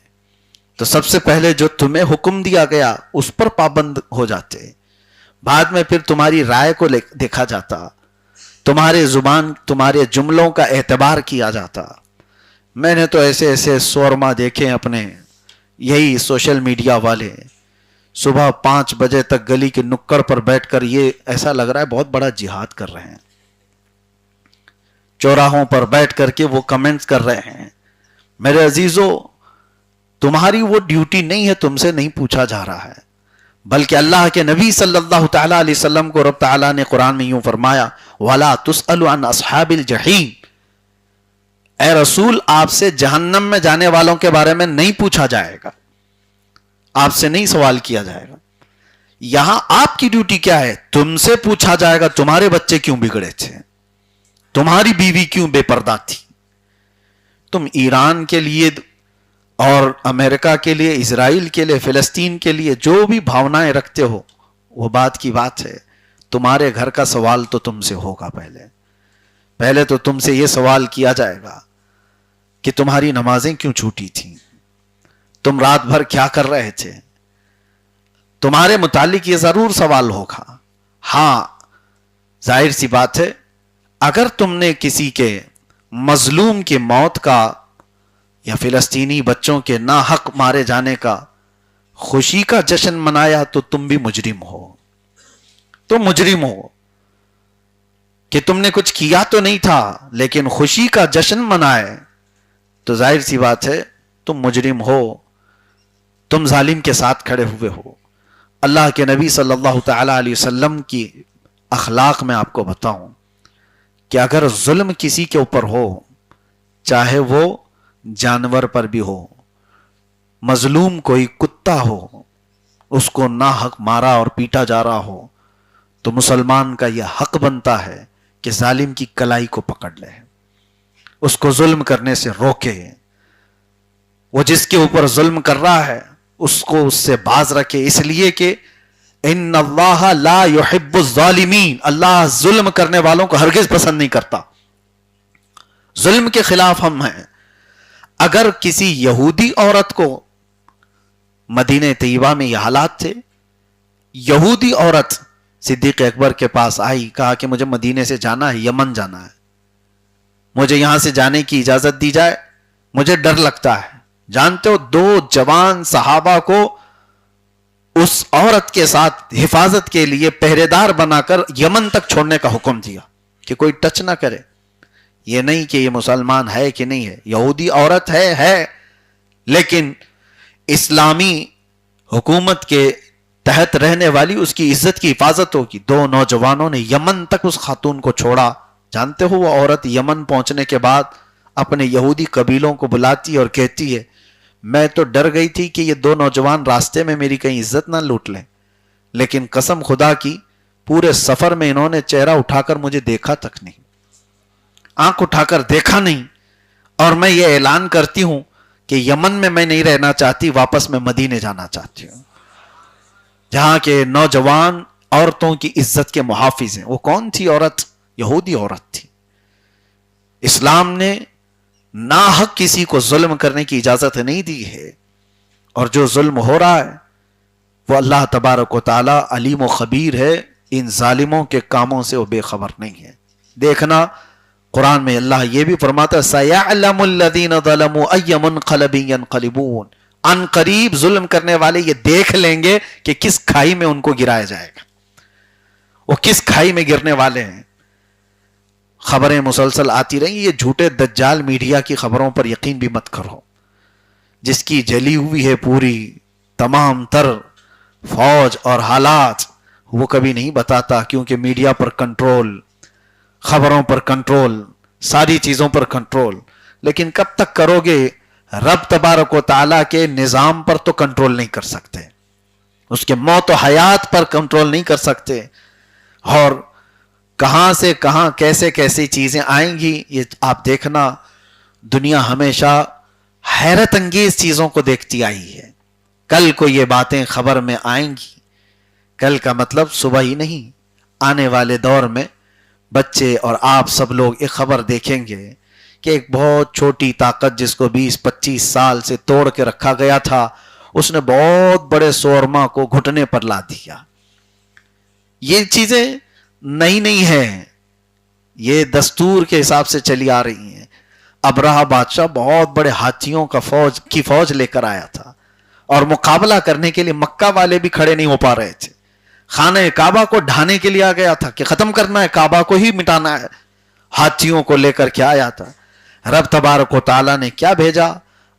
تو سب سے پہلے جو تمہیں حکم دیا گیا اس پر پابند ہو جاتے. بعد میں پھر تمہاری رائے کو دیکھا جاتا، تمہارے زبان، تمہارے جملوں کا اعتبار کیا جاتا. میں نے تو ایسے ایسے سورما دیکھے اپنے یہی سوشل میڈیا والے، صبح 5 بجے تک گلی کے نکڑ پر بیٹھ کر یہ ایسا لگ رہا ہے بہت بڑا جہاد کر رہے ہیں. چوراہوں پر بیٹھ کر کے وہ کمنٹس کر رہے ہیں. میرے عزیزو، تمہاری وہ ڈیوٹی نہیں ہے، تم سے نہیں پوچھا جا رہا ہے، بلکہ اللہ کے نبی صلی اللہ تعالی علیہ وسلم کو رب تعالیٰ نے قرآن میں یوں فرمایا وَلَا تُسْأَلُ عَنْ أَصْحَابِ الْجَحِيمِ، اے رسول آپ سے جہنم میں جانے والوں کے بارے میں نہیں پوچھا جائے گا، آپ سے نہیں سوال کیا جائے گا۔ یہاں آپ کی ڈیوٹی کیا ہے؟ تم سے پوچھا جائے گا تمہارے بچے کیوں بگڑے تھے، تمہاری بیوی کیوں بے پردہ تھی، تم ایران کے لیے اور امریکہ کے لیے، اسرائیل کے لیے، فلسطین کے لیے جو بھی بھاونائیں رکھتے ہو، وہ بات کی بات ہے، تمہارے گھر کا سوال تو تم سے ہوگا۔ پہلے تو تم سے یہ سوال کیا جائے گا کہ تمہاری نمازیں کیوں چھوٹی تھیں، تم رات بھر کیا کر رہے تھے، تمہارے متعلق یہ ضرور سوال ہوگا۔ ہاں ظاہر سی بات ہے، اگر تم نے کسی کے مظلوم کی موت کا یا فلسطینی بچوں کے ناحق مارے جانے کا خوشی کا جشن منایا تو تم بھی مجرم ہو، تم مجرم ہو کہ تم نے کچھ کیا تو نہیں تھا لیکن خوشی کا جشن منائے تو ظاہر سی بات ہے تم مجرم ہو، تم ظالم کے ساتھ کھڑے ہوئے ہو۔ اللہ کے نبی صلی اللہ تعالی علیہ وسلم کی اخلاق میں آپ کو بتاؤں کہ اگر ظلم کسی کے اوپر ہو، چاہے وہ جانور پر بھی ہو، مظلوم کوئی کتا ہو، اس کو ناحق مارا اور پیٹا جا رہا ہو، تو مسلمان کا یہ حق بنتا ہے کہ ظالم کی کلائی کو پکڑ لے، اس کو ظلم کرنے سے روکے، وہ جس کے اوپر ظلم کر رہا ہے اس کو اس سے باز رکھے، اس لیے کہ ان اللہ لا يحب الظالمین، اللہ ظلم کرنے والوں کو ہرگز پسند نہیں کرتا، ظلم کے خلاف ہم ہیں۔ اگر کسی یہودی عورت کو، مدینہ طیبہ میں یہ حالات تھے، یہودی عورت صدیق اکبر کے پاس آئی، کہا کہ مجھے مدینے سے جانا ہے، یمن جانا ہے، مجھے یہاں سے جانے کی اجازت دی جائے، مجھے ڈر لگتا ہے۔ جانتے ہو 2 جوان صحابہ کو اس عورت کے ساتھ حفاظت کے لیے پہرے دار بنا کر یمن تک چھوڑنے کا حکم دیا کہ کوئی ٹچ نہ کرے، یہ نہیں کہ یہ مسلمان ہے کہ نہیں ہے، یہودی عورت ہے لیکن اسلامی حکومت کے تحت رہنے والی، اس کی عزت کی حفاظت ہوگی۔ 2 نوجوانوں نے یمن تک اس خاتون کو چھوڑا۔ جانتے ہو وہ عورت یمن پہنچنے کے بعد اپنے یہودی قبیلوں کو بلاتی اور کہتی ہے میں تو ڈر گئی تھی کہ یہ 2 نوجوان راستے میں میری کہیں عزت نہ لوٹ لیں، لیکن قسم خدا کی پورے سفر میں انہوں نے چہرہ اٹھا کر مجھے دیکھا تک نہیں، آنکھ اٹھا کر دیکھا نہیں، اور میں یہ اعلان کرتی ہوں کہ یمن میں میں نہیں رہنا چاہتی، واپس میں مدینے جانا چاہتی ہوں جہاں کے نوجوان عورتوں کی عزت کے محافظ ہیں۔ وہ کون تھی عورت؟ یہودی عورت تھی۔ اسلام نے ناحق کسی کو ظلم کرنے کی اجازت نہیں دی ہے، اور جو ظلم ہو رہا ہے وہ اللہ تبارک و تعالی علیم و خبیر ہے، ان ظالموں کے کاموں سے وہ بے خبر نہیں ہے۔ دیکھنا قرآن میں اللہ یہ بھی فرماتا ہے سَيَعْلَمُ الَّذِينَ ظَلَمُوا أَيَّ مُنْقَلَبٍ يَنْقَلِبُونَ، ان قریب ظلم کرنے والے یہ دیکھ لیں گے کہ کس کھائی میں ان کو گرایا جائے گا، وہ کس کھائی میں گرنے والے ہیں۔ خبریں مسلسل آتی رہی، یہ جھوٹے دجال میڈیا کی خبروں پر یقین بھی مت کرو، جس کی جلی ہوئی ہے پوری تمام تر فوج اور حالات، وہ کبھی نہیں بتاتا، کیونکہ میڈیا پر کنٹرول، خبروں پر کنٹرول، ساری چیزوں پر کنٹرول۔ لیکن کب تک کرو گے؟ رب تبارک و تعالیٰ کے نظام پر تو کنٹرول نہیں کر سکتے، اس کے موت و حیات پر کنٹرول نہیں کر سکتے، اور کہاں سے کہاں کیسے کیسی چیزیں آئیں گی یہ آپ دیکھنا۔ دنیا ہمیشہ حیرت انگیز چیزوں کو دیکھتی آئی ہے، کل کو یہ باتیں خبر میں آئیں گی، کل کا مطلب صبح ہی نہیں، آنے والے دور میں بچے اور آپ سب لوگ ایک خبر دیکھیں گے کہ ایک بہت چھوٹی طاقت جس کو 20-25 سال سے توڑ کے رکھا گیا تھا، اس نے بہت بڑے سورما کو گھٹنے پر لا دیا۔ یہ چیزیں نہیں ہیں، یہ دستور کے حساب سے چلی آ رہی ہیں۔ ابرہہ بادشاہ بہت بڑے ہاتھیوں کا فوج لے کر آیا تھا، اور مقابلہ کرنے کے لیے مکہ والے بھی کھڑے نہیں ہو پا رہے تھے، خانہ کعبہ کو ڈھانے کے لیے آ گیا تھا کہ ختم کرنا ہے، کعبہ کو ہی مٹانا ہے، ہاتھیوں کو لے کر کے آیا تھا۔ رب تبارک و تعالیٰ نے کیا بھیجا؟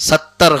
70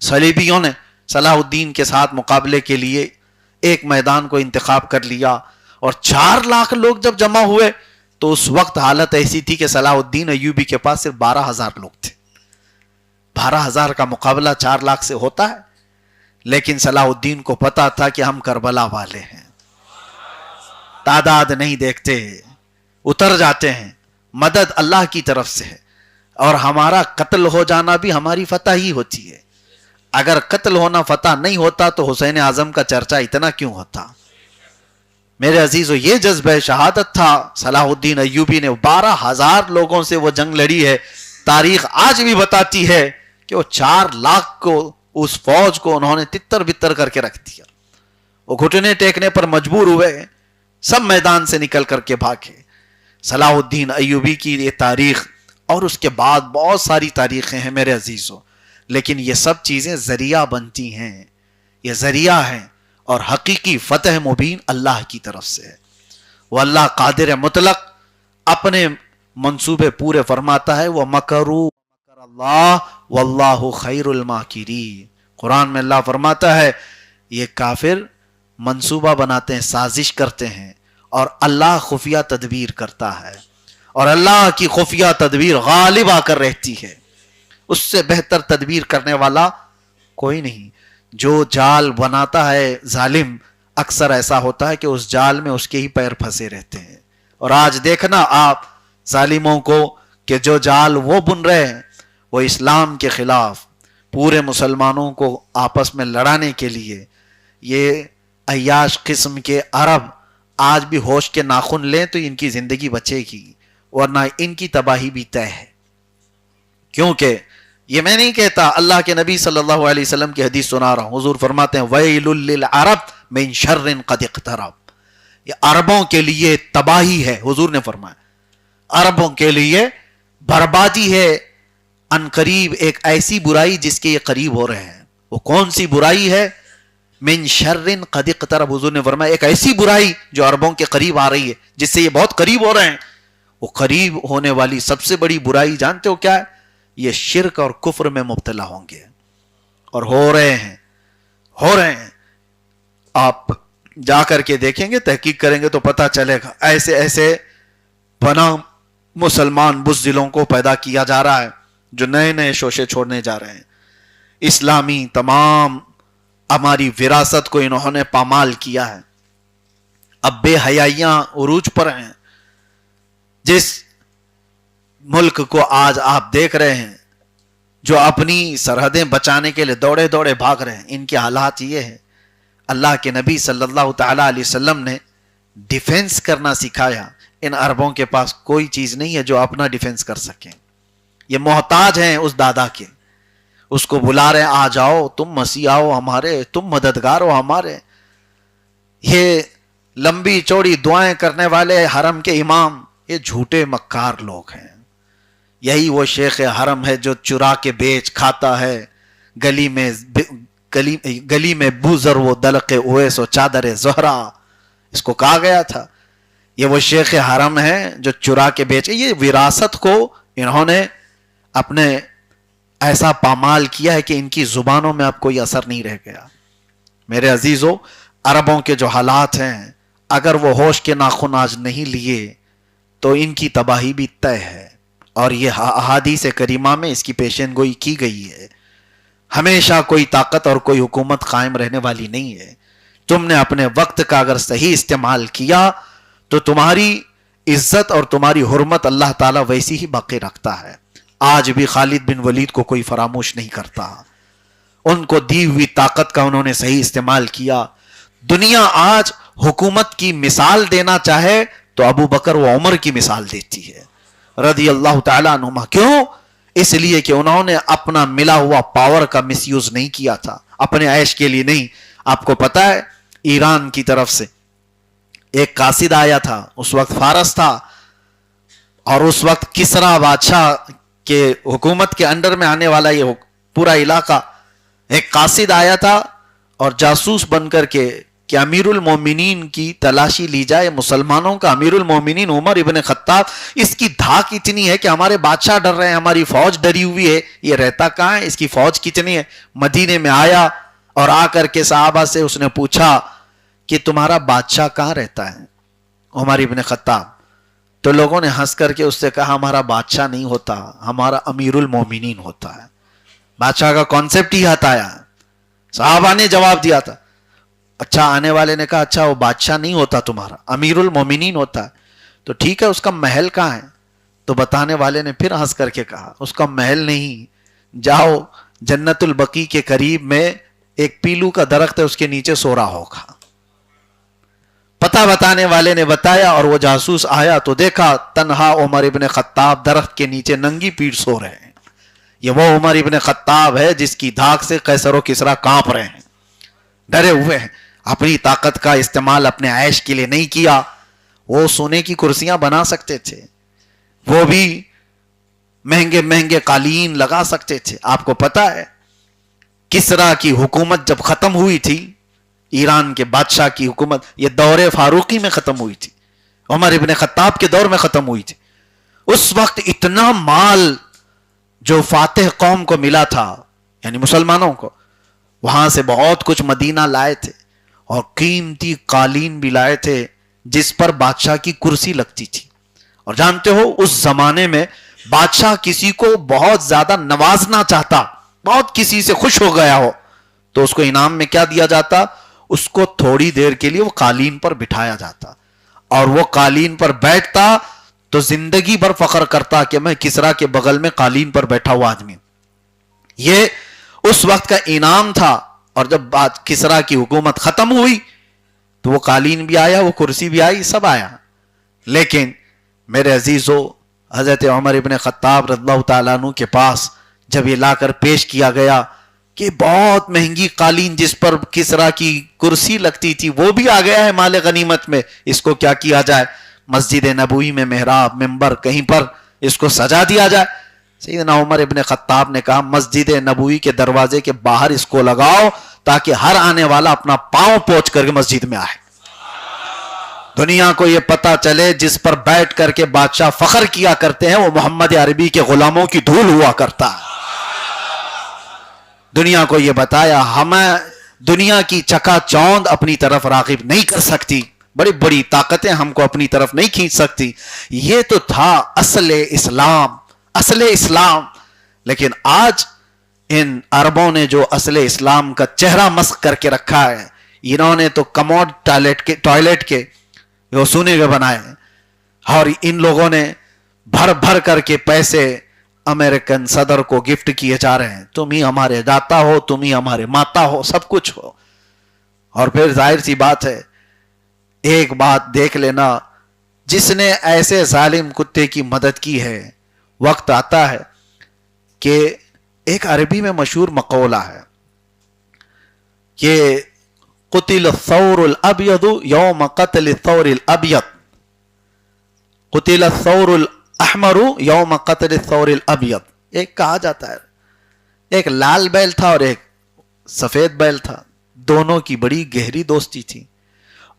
صلیبیوں نے صلاح الدین کے ساتھ مقابلے کے لیے ایک میدان کو انتخاب کر لیا، اور 4 لاکھ لوگ جب جمع ہوئے تو اس وقت حالت ایسی تھی کہ صلاح الدین ایوبی کے پاس صرف 12,000 لوگ تھے۔ 12,000 کا مقابلہ 4 لاکھ سے ہوتا ہے، لیکن صلاح الدین کو پتا تھا کہ ہم کربلا والے ہیں، تعداد نہیں دیکھتے، اتر جاتے ہیں، مدد اللہ کی طرف سے ہے، اور ہمارا قتل ہو جانا بھی ہماری فتح ہی ہوتی ہے۔ اگر قتل ہونا فتح نہیں ہوتا تو حسین اعظم کا چرچا اتنا کیوں ہوتا؟ میرے عزیزو، یہ جذبہ شہادت تھا صلاح الدین ایوبی نے۔ 12,000 لوگوں سے وہ جنگ لڑی ہے۔ تاریخ آج بھی بتاتی ہے کہ وہ 4 لاکھ کو، اس فوج کو انہوں نے تتر بتر کر کے رکھ دیا۔ وہ گھٹنے ٹیکنے پر مجبور ہوئے، سب میدان سے نکل کر کے بھاگے۔ صلاح الدین ایوبی کی یہ تاریخ، اور اس کے بعد بہت ساری تاریخیں ہیں میرے عزیزو، لیکن یہ سب چیزیں ذریعہ بنتی ہیں، یہ ذریعہ ہیں، اور حقیقی فتح مبین اللہ کی طرف سے ہے۔ وہ اللہ قادر مطلق اپنے منصوبے پورے فرماتا ہے۔ وَمَكَرُوا مَكَرَ اللَّهُ وَاللَّهُ خَيْرُ الْمَاكِرِينَ۔ قرآن میں اللہ فرماتا ہے یہ کافر منصوبہ بناتے ہیں، سازش کرتے ہیں، اور اللہ خفیہ تدبیر کرتا ہے، اور اللہ کی خفیہ تدبیر غالب آ کر رہتی ہے۔ اس سے بہتر تدبیر کرنے والا کوئی نہیں۔ جو جال بناتا ہے ظالم، اکثر ایسا ہوتا ہے کہ اس جال میں اس کے ہی پیر پھنسے رہتے ہیں۔ اور آج دیکھنا آپ ظالموں کو کہ جو جال وہ بن رہے ہیں وہ اسلام کے خلاف، پورے مسلمانوں کو آپس میں لڑانے کے لیے۔ یہ عیاش قسم کے عرب آج بھی ہوش کے ناخن لیں تو ان کی زندگی بچے گی، ورنہ ان کی تباہی بھی طے ہے۔ کیونکہ یہ میں نہیں کہتا، اللہ کے نبی صلی اللہ علیہ وسلم کی حدیث سنا رہا ہوں۔ حضور فرماتے ہیں وَيْلٌ لِلْعَرَبْ مِنْ شَرٍ قَدْ اقْتَرَبَ۔ یہ عربوں کے لیے تباہی ہے، حضور نے فرمایا عربوں کے لیے بربادی ہے، ان قریب ایک ایسی برائی جس کے یہ قریب ہو رہے ہیں۔ وہ کون سی برائی ہے؟ من شر قد اقترب۔ حضور نے فرمایا ایک ایسی برائی جو عربوں کے قریب آ رہی ہے، جس سے یہ بہت قریب ہو رہے ہیں۔ وہ قریب ہونے والی سب سے بڑی برائی جانتے ہو کیا ہے؟ یہ شرک اور کفر میں مبتلا ہوں گے، اور ہو رہے ہیں۔ آپ جا کر کے دیکھیں گے، تحقیق کریں گے تو پتہ چلے گا، ایسے ایسے بنا مسلمان بزدلوں کو پیدا کیا جا رہا ہے جو نئے نئے شوشے چھوڑنے جا رہے ہیں۔ اسلامی تمام ہماری وراثت کو انہوں نے پامال کیا ہے۔ اب بے حیائیاں عروج پر ہیں۔ جس ملک کو آج آپ دیکھ رہے ہیں جو اپنی سرحدیں بچانے کے لیے دوڑے دوڑے بھاگ رہے ہیں، ان کے حالات یہ ہیں۔ اللہ کے نبی صلی اللہ تعالی علیہ وسلم نے ڈیفنس کرنا سکھایا۔ ان عربوں کے پاس کوئی چیز نہیں ہے جو اپنا ڈیفنس کر سکیں۔ یہ محتاج ہیں اس دادا کے، اس کو بلا رہے آ جاؤ، تم مسیح آؤ ہمارے، تم مددگار ہو ہمارے۔ یہ لمبی چوڑی دعائیں کرنے والے حرم کے امام یہ جھوٹے مکار لوگ ہیں۔ یہی وہ شیخ حرم ہے جو چرا کے بیچ کھاتا ہے، گلی میں بوزر وہ دلق اویس و چادر زہرا، اس کو کہا گیا تھا۔ یہ وہ شیخ حرم ہے جو چرا کے بیچ، یہ وراثت کو انہوں نے اپنے ایسا پامال کیا ہے کہ ان کی زبانوں میں اب کوئی اثر نہیں رہ گیا۔ میرے عزیزو، عربوں کے جو حالات ہیں، اگر وہ ہوش کے ناخن آج نہیں لیے تو ان کی تباہی بھی طے ہے، اور یہ احادیث کریمہ میں اس کی پیشین گوئی کی گئی ہے۔ ہمیشہ کوئی طاقت اور کوئی حکومت قائم رہنے والی نہیں ہے۔ تم نے اپنے وقت کا اگر صحیح استعمال کیا تو تمہاری عزت اور تمہاری حرمت اللہ تعالیٰ ویسی ہی باقی رکھتا ہے۔ آج بھی خالد بن ولید کو کوئی فراموش نہیں کرتا۔ ان کو دی ہوئی طاقت کا انہوں نے صحیح استعمال کیا۔ دنیا آج حکومت کی مثال دینا چاہے تو ابو بکر و عمر کی مثال دیتی ہے رضی اللہ تعالیٰ عنہما۔ کیوں؟ اس لیے کہ انہوں نے اپنا ملا ہوا پاور کا مس یوز نہیں کیا تھا، اپنے عیش کے لیے نہیں۔ آپ کو پتا ہے ایران کی طرف سے ایک قاصد آیا تھا، اس وقت فارس تھا، اور اس وقت کسرا بادشاہ کے حکومت کے انڈر میں آنے والا یہ پورا علاقہ۔ ایک قاصد آیا تھا اور جاسوس بن کر کے کہ امیر المومنین کی تلاشی لی جائے. مسلمانوں کا امیر المومنین عمر ابن خطاب, اس کی دھاک اتنی ہے کہ ہمارے بادشاہ ڈر رہے ہیں, ہماری فوج ڈری ہوئی ہے, یہ رہتا کہاں ہے, اس کی فوج کتنی ہے. مدینے میں آیا اور آ کر کے صحابہ سے اس نے پوچھا کہ تمہارا بادشاہ کہاں رہتا ہے, عمر ابن خطاب. تو لوگوں نے ہنس کر کے اس سے کہا ہمارا بادشاہ نہیں ہوتا, ہمارا امیر المومنین ہوتا ہے. بادشاہ کا کانسیپٹ ہی ہٹایا. صحابہ نے جواب دیا تھا. اچھا, آنے والے نے کہا اچھا وہ بادشاہ نہیں ہوتا تمہارا, امیر المومنین ہوتا ہے. تو ٹھیک ہے, اس کا محل کہاں ہے؟ تو بتانے والے نے پھر ہنس کر کے کہا اس کا محل نہیں, جاؤ جنت البقیع کے قریب میں ایک پیلو کا درخت ہے, اس کے نیچے سو رہا ہوگا. پتہ بتانے والے نے بتایا اور وہ جاسوس آیا تو دیکھا تنہا عمر ابن خطاب درخت کے نیچے ننگی پیٹھ سو رہے ہیں. یہ وہ عمر ابن خطاب ہے جس کی دھاک سے قیصر و کسریٰ کانپ رہے ہیں, ڈرے ہوئے ہیں. اپنی طاقت کا استعمال اپنے عیش کے لیے نہیں کیا. وہ سونے کی کرسیاں بنا سکتے تھے, وہ بھی مہنگے مہنگے قالین لگا سکتے تھے. آپ کو پتا ہے کسریٰ کی حکومت جب ختم ہوئی تھی, ایران کے بادشاہ کی حکومت, یہ دور فاروقی میں ختم ہوئی تھی, عمر ابن خطاب کے دور میں ختم ہوئی تھی. اس وقت اتنا مال جو فاتح قوم کو ملا تھا, یعنی مسلمانوں کو, وہاں سے بہت کچھ مدینہ لائے تھے اور قیمتی قالین بھی لائے تھے جس پر بادشاہ کی کرسی لگتی تھی. اور جانتے ہو اس زمانے میں بادشاہ کسی کو بہت زیادہ نوازنا چاہتا, بہت کسی سے خوش ہو گیا ہو, تو اس کو انعام میں کیا دیا جاتا, اس کو تھوڑی دیر کے لیے وہ قالین پر بٹھایا جاتا, اور وہ قالین پر بیٹھتا تو زندگی بھر فخر کرتا کہ میں کسریٰ کے بغل میں قالین پر بیٹھا ہوا آدمی. یہ اس وقت کا انعام تھا. اور جب کسریٰ کی حکومت ختم ہوئی تو وہ قالین بھی آیا, وہ کرسی بھی آئی, سب آیا. لیکن میرے عزیزو, حضرت عمر ابن خطاب رضی اللہ تعالیٰ عنہ کے پاس جب یہ لا کر پیش کیا گیا کہ بہت مہنگی قالین جس پر کسریٰ کی کرسی لگتی تھی وہ بھی آ گیا ہے مال غنیمت میں, اس کو کیا کیا جائے, مسجد نبوی میں محراب ممبر کہیں پر اس کو سجا دیا جائے. سیدنا عمر ابن خطاب نے کہا مسجد نبوی کے دروازے کے باہر اس کو لگاؤ تاکہ ہر آنے والا اپنا پاؤں پوچھ کر کے مسجد میں آئے, دنیا کو یہ پتا چلے جس پر بیٹھ کر کے بادشاہ فخر کیا کرتے ہیں وہ محمد عربی کے غلاموں کی دھول ہوا کرتا ہے. دنیا کو یہ بتایا ہمیں دنیا کی چکا چوند اپنی طرف راغب نہیں کر سکتی, بڑی بڑی طاقتیں ہم کو اپنی طرف نہیں کھینچ سکتی. یہ تو تھا اصل اسلام, اصل اسلام. لیکن آج ان عربوں نے جو اصل اسلام کا چہرہ مسخ کر کے رکھا ہے, انہوں نے تو کموڈ ٹوائلٹ کے وہ سونے کے بنائے, اور ان لوگوں نے بھر بھر کر کے پیسے امریکن صدر کو گفٹ کیے جا رہے ہیں. تم ہی ہمارے داتا ہو, تم ہی ہمارے ماتا ہو, سب کچھ ہو. اور پھر ظاہر سی بات ہے, ایک بات دیکھ لینا, جس نے ایسے ظالم کتے کی مدد کی ہے, وقت آتا ہے کہ ایک عربی میں مشہور مقولہ ہے کہ قتل الثور الابیض یوم قتل الثور الابیض, قتل الثور الاحمر یوم قتل الثور الابیض. ایک کہا جاتا ہے ایک لال بیل تھا اور ایک سفید بیل تھا, دونوں کی بڑی گہری دوستی تھی,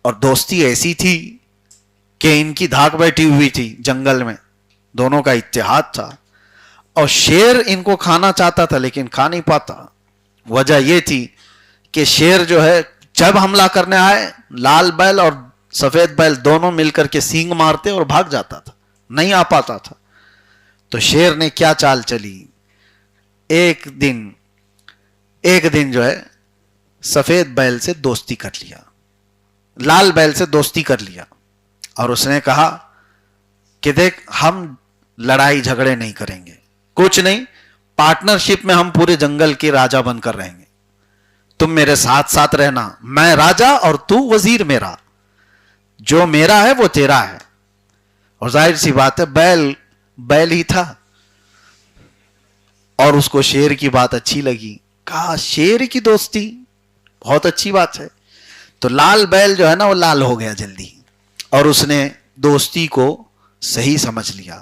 اور دوستی ایسی تھی کہ ان کی دھاک بیٹھی ہوئی تھی جنگل میں, دونوں کا اتحاد تھا. اور شیر ان کو کھانا چاہتا تھا لیکن کھا نہیں پاتا. وجہ یہ تھی کہ شیر جو ہے جب حملہ کرنے آئے, لال بیل اور سفید بیل دونوں مل کر کے سینگ مارتے اور بھاگ جاتا تھا, نہیں آ پاتا تھا. تو شیر نے کیا چال چلی, ایک دن جو ہے سفید بیل سے دوستی کر لیا, لال بیل سے دوستی کر لیا, اور اس نے کہا کہ دیکھ ہم لڑائی جھگڑے نہیں کریں گے, کچھ نہیں, پارٹنرشپ میں ہم پورے جنگل کے راجا بن کر رہیں گے, تم میرے ساتھ ساتھ رہنا, میں راجا اور تو وزیر میرا, جو میرا ہے وہ تیرا ہے. اور ظاہر سی بات ہے بیل ہی تھا, اور اس کو شیر کی بات اچھی لگی, کہا شیر کی دوستی بہت اچھی بات ہے. تو لال بیل جو ہے نا وہ لال ہو گیا جلدی, اور اس نے دوستی کو صحیح سمجھ لیا.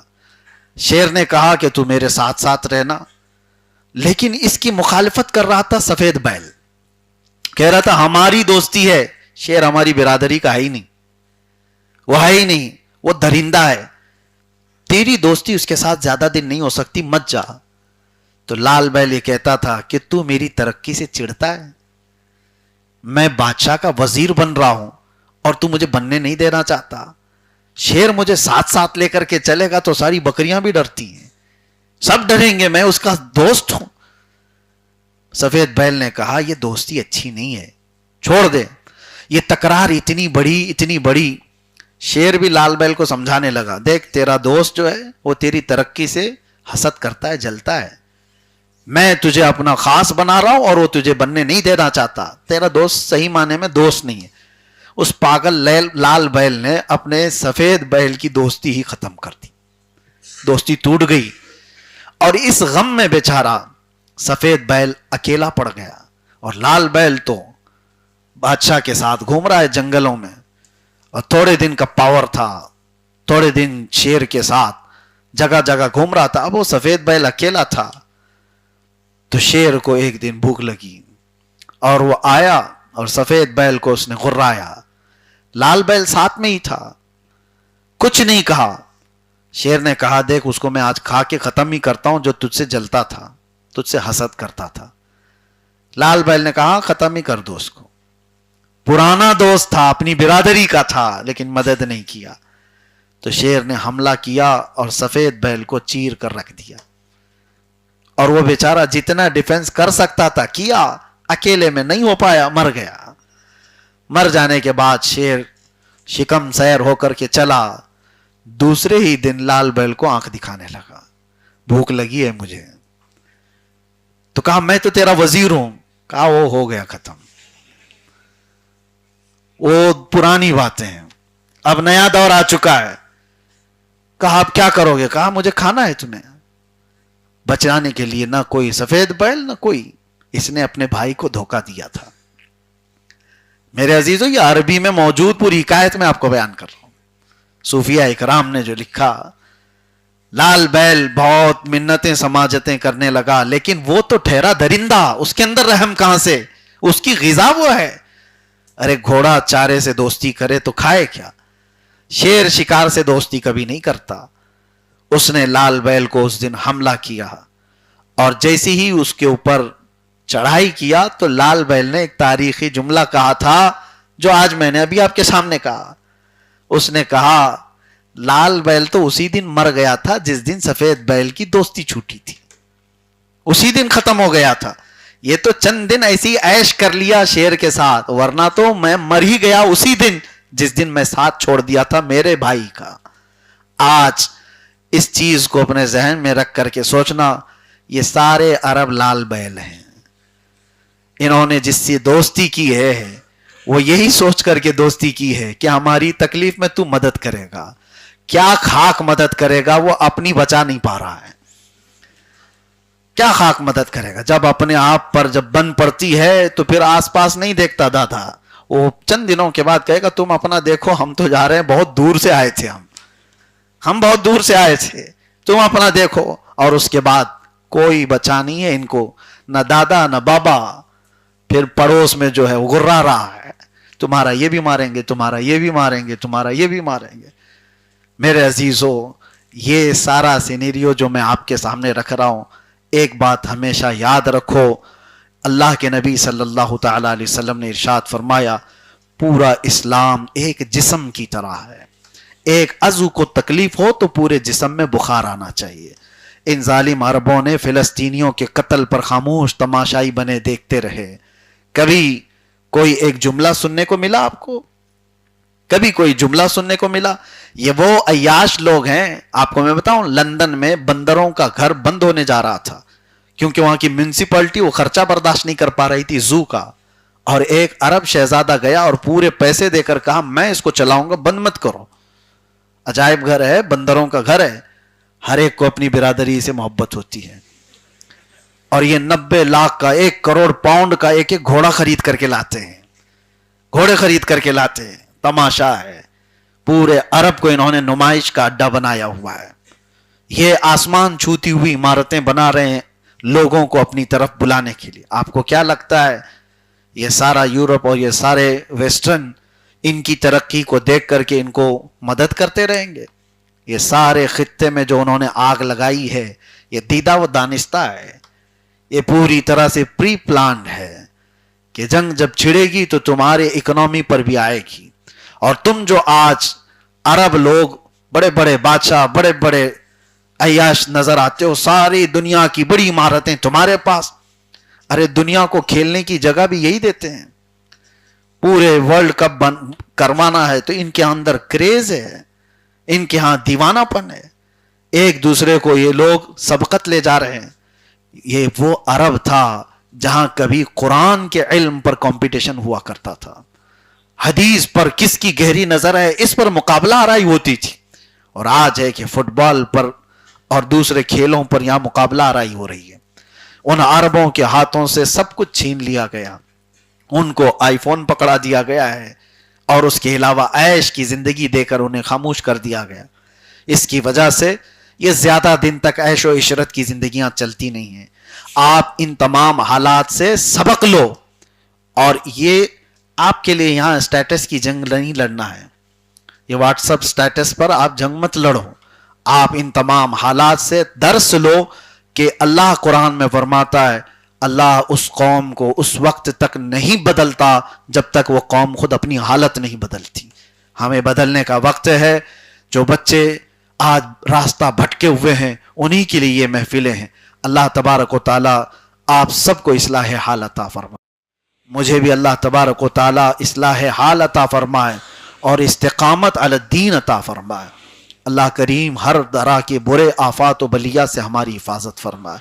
شیر نے کہا کہ تو میرے ساتھ ساتھ رہنا, لیکن اس کی مخالفت کر رہا تھا سفید بیل, کہہ رہا تھا ہماری دوستی ہے, شیر ہماری برادری کا ہے ہی نہیں، وہ ہے ہی نہیں، وہ درندہ ہے، تیری دوستی اس کے ساتھ زیادہ دن نہیں ہو سکتی، مت جا۔ تو لال بیل یہ کہتا تھا کہ تو میری ترقی سے چڑھتا ہے، میں بادشاہ کا وزیر بن رہا ہوں اور تو مجھے بننے نہیں دینا چاہتا، شیر مجھے ساتھ ساتھ لے کر کے چلے گا تو ساری بکریاں بھی ڈرتی ہیں، سب ڈریں گے، میں اس کا دوست ہوں۔ سفید بیل نے کہا یہ دوستی اچھی نہیں ہے، چھوڑ دے، یہ تکرار اتنی بڑی۔ شیر بھی لال بیل کو سمجھانے لگا، دیکھ تیرا دوست جو ہے وہ تیری ترقی سے حسد کرتا ہے، جلتا ہے، میں تجھے اپنا خاص بنا رہا ہوں اور وہ تجھے بننے نہیں دینا چاہتا، تیرا دوست صحیح معنی میں دوست نہیں ہے۔ اس پاگل لال بیل نے اپنے سفید بیل کی دوستی ہی ختم کر دی، دوستی ٹوٹ گئی، اور اس غم میں بیچارہ سفید بیل اکیلا پڑ گیا، اور لال بیل تو بادشاہ کے ساتھ گھوم رہا ہے جنگلوں میں، اور تھوڑے دن کا پاور تھا، تھوڑے دن شیر کے ساتھ جگہ جگہ گھوم رہا تھا، اب وہ سفید بیل اکیلا تھا۔ تو شیر کو ایک دن بھوک لگی اور وہ آیا اور سفید بیل کو اس نے غرایا، لال بیل ساتھ میں ہی تھا، کچھ نہیں کہا۔ شیر نے کہا دیکھ اس کو میں آج کھا کے ختم ہی کرتا ہوں جو تجھ سے جلتا تھا، تجھ سے حسد کرتا تھا۔ لال بیل نے کہا ختم ہی کر دو اس کو، پرانا دوست تھا، اپنی برادری کا تھا، لیکن مدد نہیں کیا۔ تو شیر نے حملہ کیا اور سفید بیل کو چیر کر رکھ دیا، اور وہ بیچارہ جتنا ڈیفنس کر سکتا تھا کیا، اکیلے میں نہیں ہو پایا، مر گیا۔ مر جانے کے بعد شیر شکم سیر ہو کر کے چلا، دوسرے ہی دن لال بیل کو آنکھ دکھانے لگا، بھوک لگی ہے مجھے، تو کہا میں تو تیرا وزیر ہوں، کہا وہ ہو گیا ختم، وہ پرانی باتیں ہیں، اب نیا دور آ چکا ہے۔ کہا اب کیا کرو گے؟ کہا مجھے کھانا ہے تمہیں۔ بچانے کے لیے نہ کوئی سفید بیل نہ کوئی، اس نے اپنے بھائی کو دھوکہ دیا تھا۔ میرے عزیزو یہ عربی میں موجود پوری حکایت میں آپ کو بیان کر رہا ہوں، صوفیہ اکرام نے جو لکھا۔ لال بیل بہت منتیں سماجتیں کرنے لگا، لیکن وہ تو ٹھہرا درندہ، اس کے اندر رحم کہاں سے، اس کی غذا وہ ہے۔ ارے گھوڑا چارے سے دوستی کرے تو کھائے کیا، شیر شکار سے دوستی کبھی نہیں کرتا۔ اس نے لال بیل کو اس دن حملہ کیا، اور جیسی ہی اس کے اوپر چڑھائی کیا تو لال بیل نے ایک تاریخی جملہ کہا تھا جو آج میں نے ابھی آپ کے سامنے کہا۔ اس نے کہا لال بیل تو اسی دن مر گیا تھا جس دن سفید بیل کی دوستی چھوٹی تھی، اسی دن ختم ہو گیا تھا، یہ تو چند دن ایسی عیش کر لیا شیر کے ساتھ، ورنہ تو میں مر ہی گیا اسی دن جس دن میں ساتھ چھوڑ دیا تھا میرے بھائی کا۔ آج اس چیز کو اپنے ذہن میں رکھ کر کے سوچنا، یہ سارے عرب لال بیل ہیں، انہوں نے جس سے دوستی کی ہے وہ یہی سوچ کر کے دوستی کی ہے کہ ہماری تکلیف میں تو مدد کرے گا، کیا خاک مدد کرے گا، وہ اپنی بچا نہیں پا رہا ہے، کیا خاک مدد کرے گا، جب اپنے آپ پر جب بن پڑتی ہے تو پھر آس پاس نہیں دیکھتا دادا، وہ چند دنوں کے بعد کہے گا تم اپنا دیکھو، ہم تو جا رہے ہیں، بہت دور سے آئے تھے، ہم بہت دور سے آئے تھے، تم اپنا دیکھو، اور اس کے بعد کوئی بچا نہیں ہے ان کو، نہ دادا نہ بابا، پھر پڑوس میں جو ہے وہ گرا رہا ہے، تمہارا یہ بھی ماریں گے، تمہارا یہ بھی ماریں گے، تمہارا یہ بھی ماریں گے۔ میرے عزیزو یہ سارا سینیریو جو میں آپ کے سامنے رکھ رہا ہوں، ایک بات ہمیشہ یاد رکھو، اللہ کے نبی صلی اللہ تعالی علیہ وسلم نے ارشاد فرمایا پورا اسلام ایک جسم کی طرح ہے، ایک عضو کو تکلیف ہو تو پورے جسم میں بخار آنا چاہیے۔ ان ظالم عربوں نے فلسطینیوں کے قتل پر خاموش تماشائی بنے دیکھتے رہے، کبھی کوئی ایک جملہ سننے کو ملا آپ کو؟ کبھی کوئی جملہ سننے کو ملا؟ یہ وہ عیاش لوگ ہیں، آپ کو میں بتاؤں لندن میں بندروں کا گھر بند ہونے جا رہا تھا کیونکہ وہاں کی میونسپلٹی وہ خرچہ برداشت نہیں کر پا رہی تھی زو کا، اور ایک عرب شہزادہ گیا اور پورے پیسے دے کر کہا میں اس کو چلاؤں گا، بند مت کرو، عجائب گھر ہے، بندروں کا گھر ہے، ہر ایک کو اپنی برادری سے محبت ہوتی ہے، اور یہ 90 لاکھ کا 1 کروڑ پاؤنڈ کا ایک ایک گھوڑا خرید کر کے لاتے ہیں، گھوڑے خرید کر کے لاتے ہیں، تماشا ہے، پورے عرب کو انہوں نے نمائش کا اڈا بنایا ہوا ہے، یہ آسمان چھوتی ہوئی عمارتیں بنا رہے ہیں لوگوں کو اپنی طرف بلانے کے لیے۔ آپ کو کیا لگتا ہے یہ سارا یورپ اور یہ سارے ویسٹرن ان کی ترقی کو دیکھ کر کے ان کو مدد کرتے رہیں گے؟ یہ سارے خطے میں جو انہوں نے آگ لگائی ہے یہ دیدہ و دانستہ ہے، یہ پوری طرح سے پری پلانڈ ہے کہ جنگ جب چھڑے گی تو تمہارے اکنومی پر بھی آئے گی، اور تم جو آج عرب لوگ بڑے بڑے بادشاہ بڑے بڑے عیاش نظر آتے ہو، ساری دنیا کی بڑی عمارتیں تمہارے پاس، ارے دنیا کو کھیلنے کی جگہ بھی یہی دیتے ہیں، پورے ورلڈ کپ کروانا ہے تو ان کے اندر کریز ہے، ان کے ہاں دیوانہ پن ہے، ایک دوسرے کو یہ لوگ سبقت لے جا رہے ہیں۔ یہ وہ عرب تھا جہاں کبھی قرآن کے علم پر کمپٹیشن ہوا کرتا تھا، حدیث پر کس کی گہری نظر ہے اس پر مقابلہ آرائی ہوتی تھی، اور آج ہے کہ فٹ بال پر اور دوسرے کھیلوں پر یہاں مقابلہ آرائی ہو رہی ہے۔ ان عربوں کے ہاتھوں سے سب کچھ چھین لیا گیا، ان کو آئی فون پکڑا دیا گیا ہے، اور اس کے علاوہ عیش کی زندگی دے کر انہیں خاموش کر دیا گیا۔ اس کی وجہ سے یہ زیادہ دن تک عیش و عشرت کی زندگیاں چلتی نہیں ہیں۔ آپ ان تمام حالات سے سبق لو، اور یہ آپ کے لیے یہاں اسٹیٹس کی جنگ نہیں لڑنا ہے، یہ واٹس اپ اسٹیٹس پر آپ جنگ مت لڑو، آپ ان تمام حالات سے درس لو کہ اللہ قرآن میں فرماتا ہے اللہ اس قوم کو اس وقت تک نہیں بدلتا جب تک وہ قوم خود اپنی حالت نہیں بدلتی۔ ہمیں بدلنے کا وقت ہے۔ جو بچے آج راستہ بھٹکے ہوئے ہیں انہی کے لیے یہ محفلیں ہیں۔ اللہ تبارک و تعالی آپ سب کو اصلاح حال عطا فرمائے، مجھے بھی اللہ تبارک و تعالی اصلاح حال عطا فرمائے اور استقامت علی الدین عطا فرمائے۔ اللہ کریم ہر طرح کے برے آفات و بلیات سے ہماری حفاظت فرمائے۔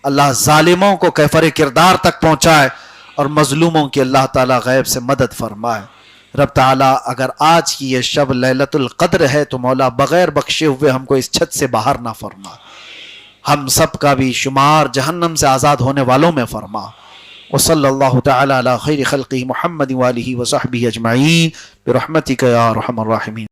اللہ ظالموں کو کیفر کردار تک پہنچائے اور مظلوموں کی اللہ تعالیٰ غیب سے مدد فرمائے۔ رب تعالیٰ اگر آج کی یہ شب لیلۃ القدر ہے تو مولا بغیر بخشے ہوئے ہم کو اس چھت سے باہر نہ فرما، ہم سب کا بھی شمار جہنم سے آزاد ہونے والوں میں فرما۔ وصلی اللہ تعالی علی خیر خلقہ محمد وآلہ وصحبہ اجمعین برحمتک یا ارحم الراحمین۔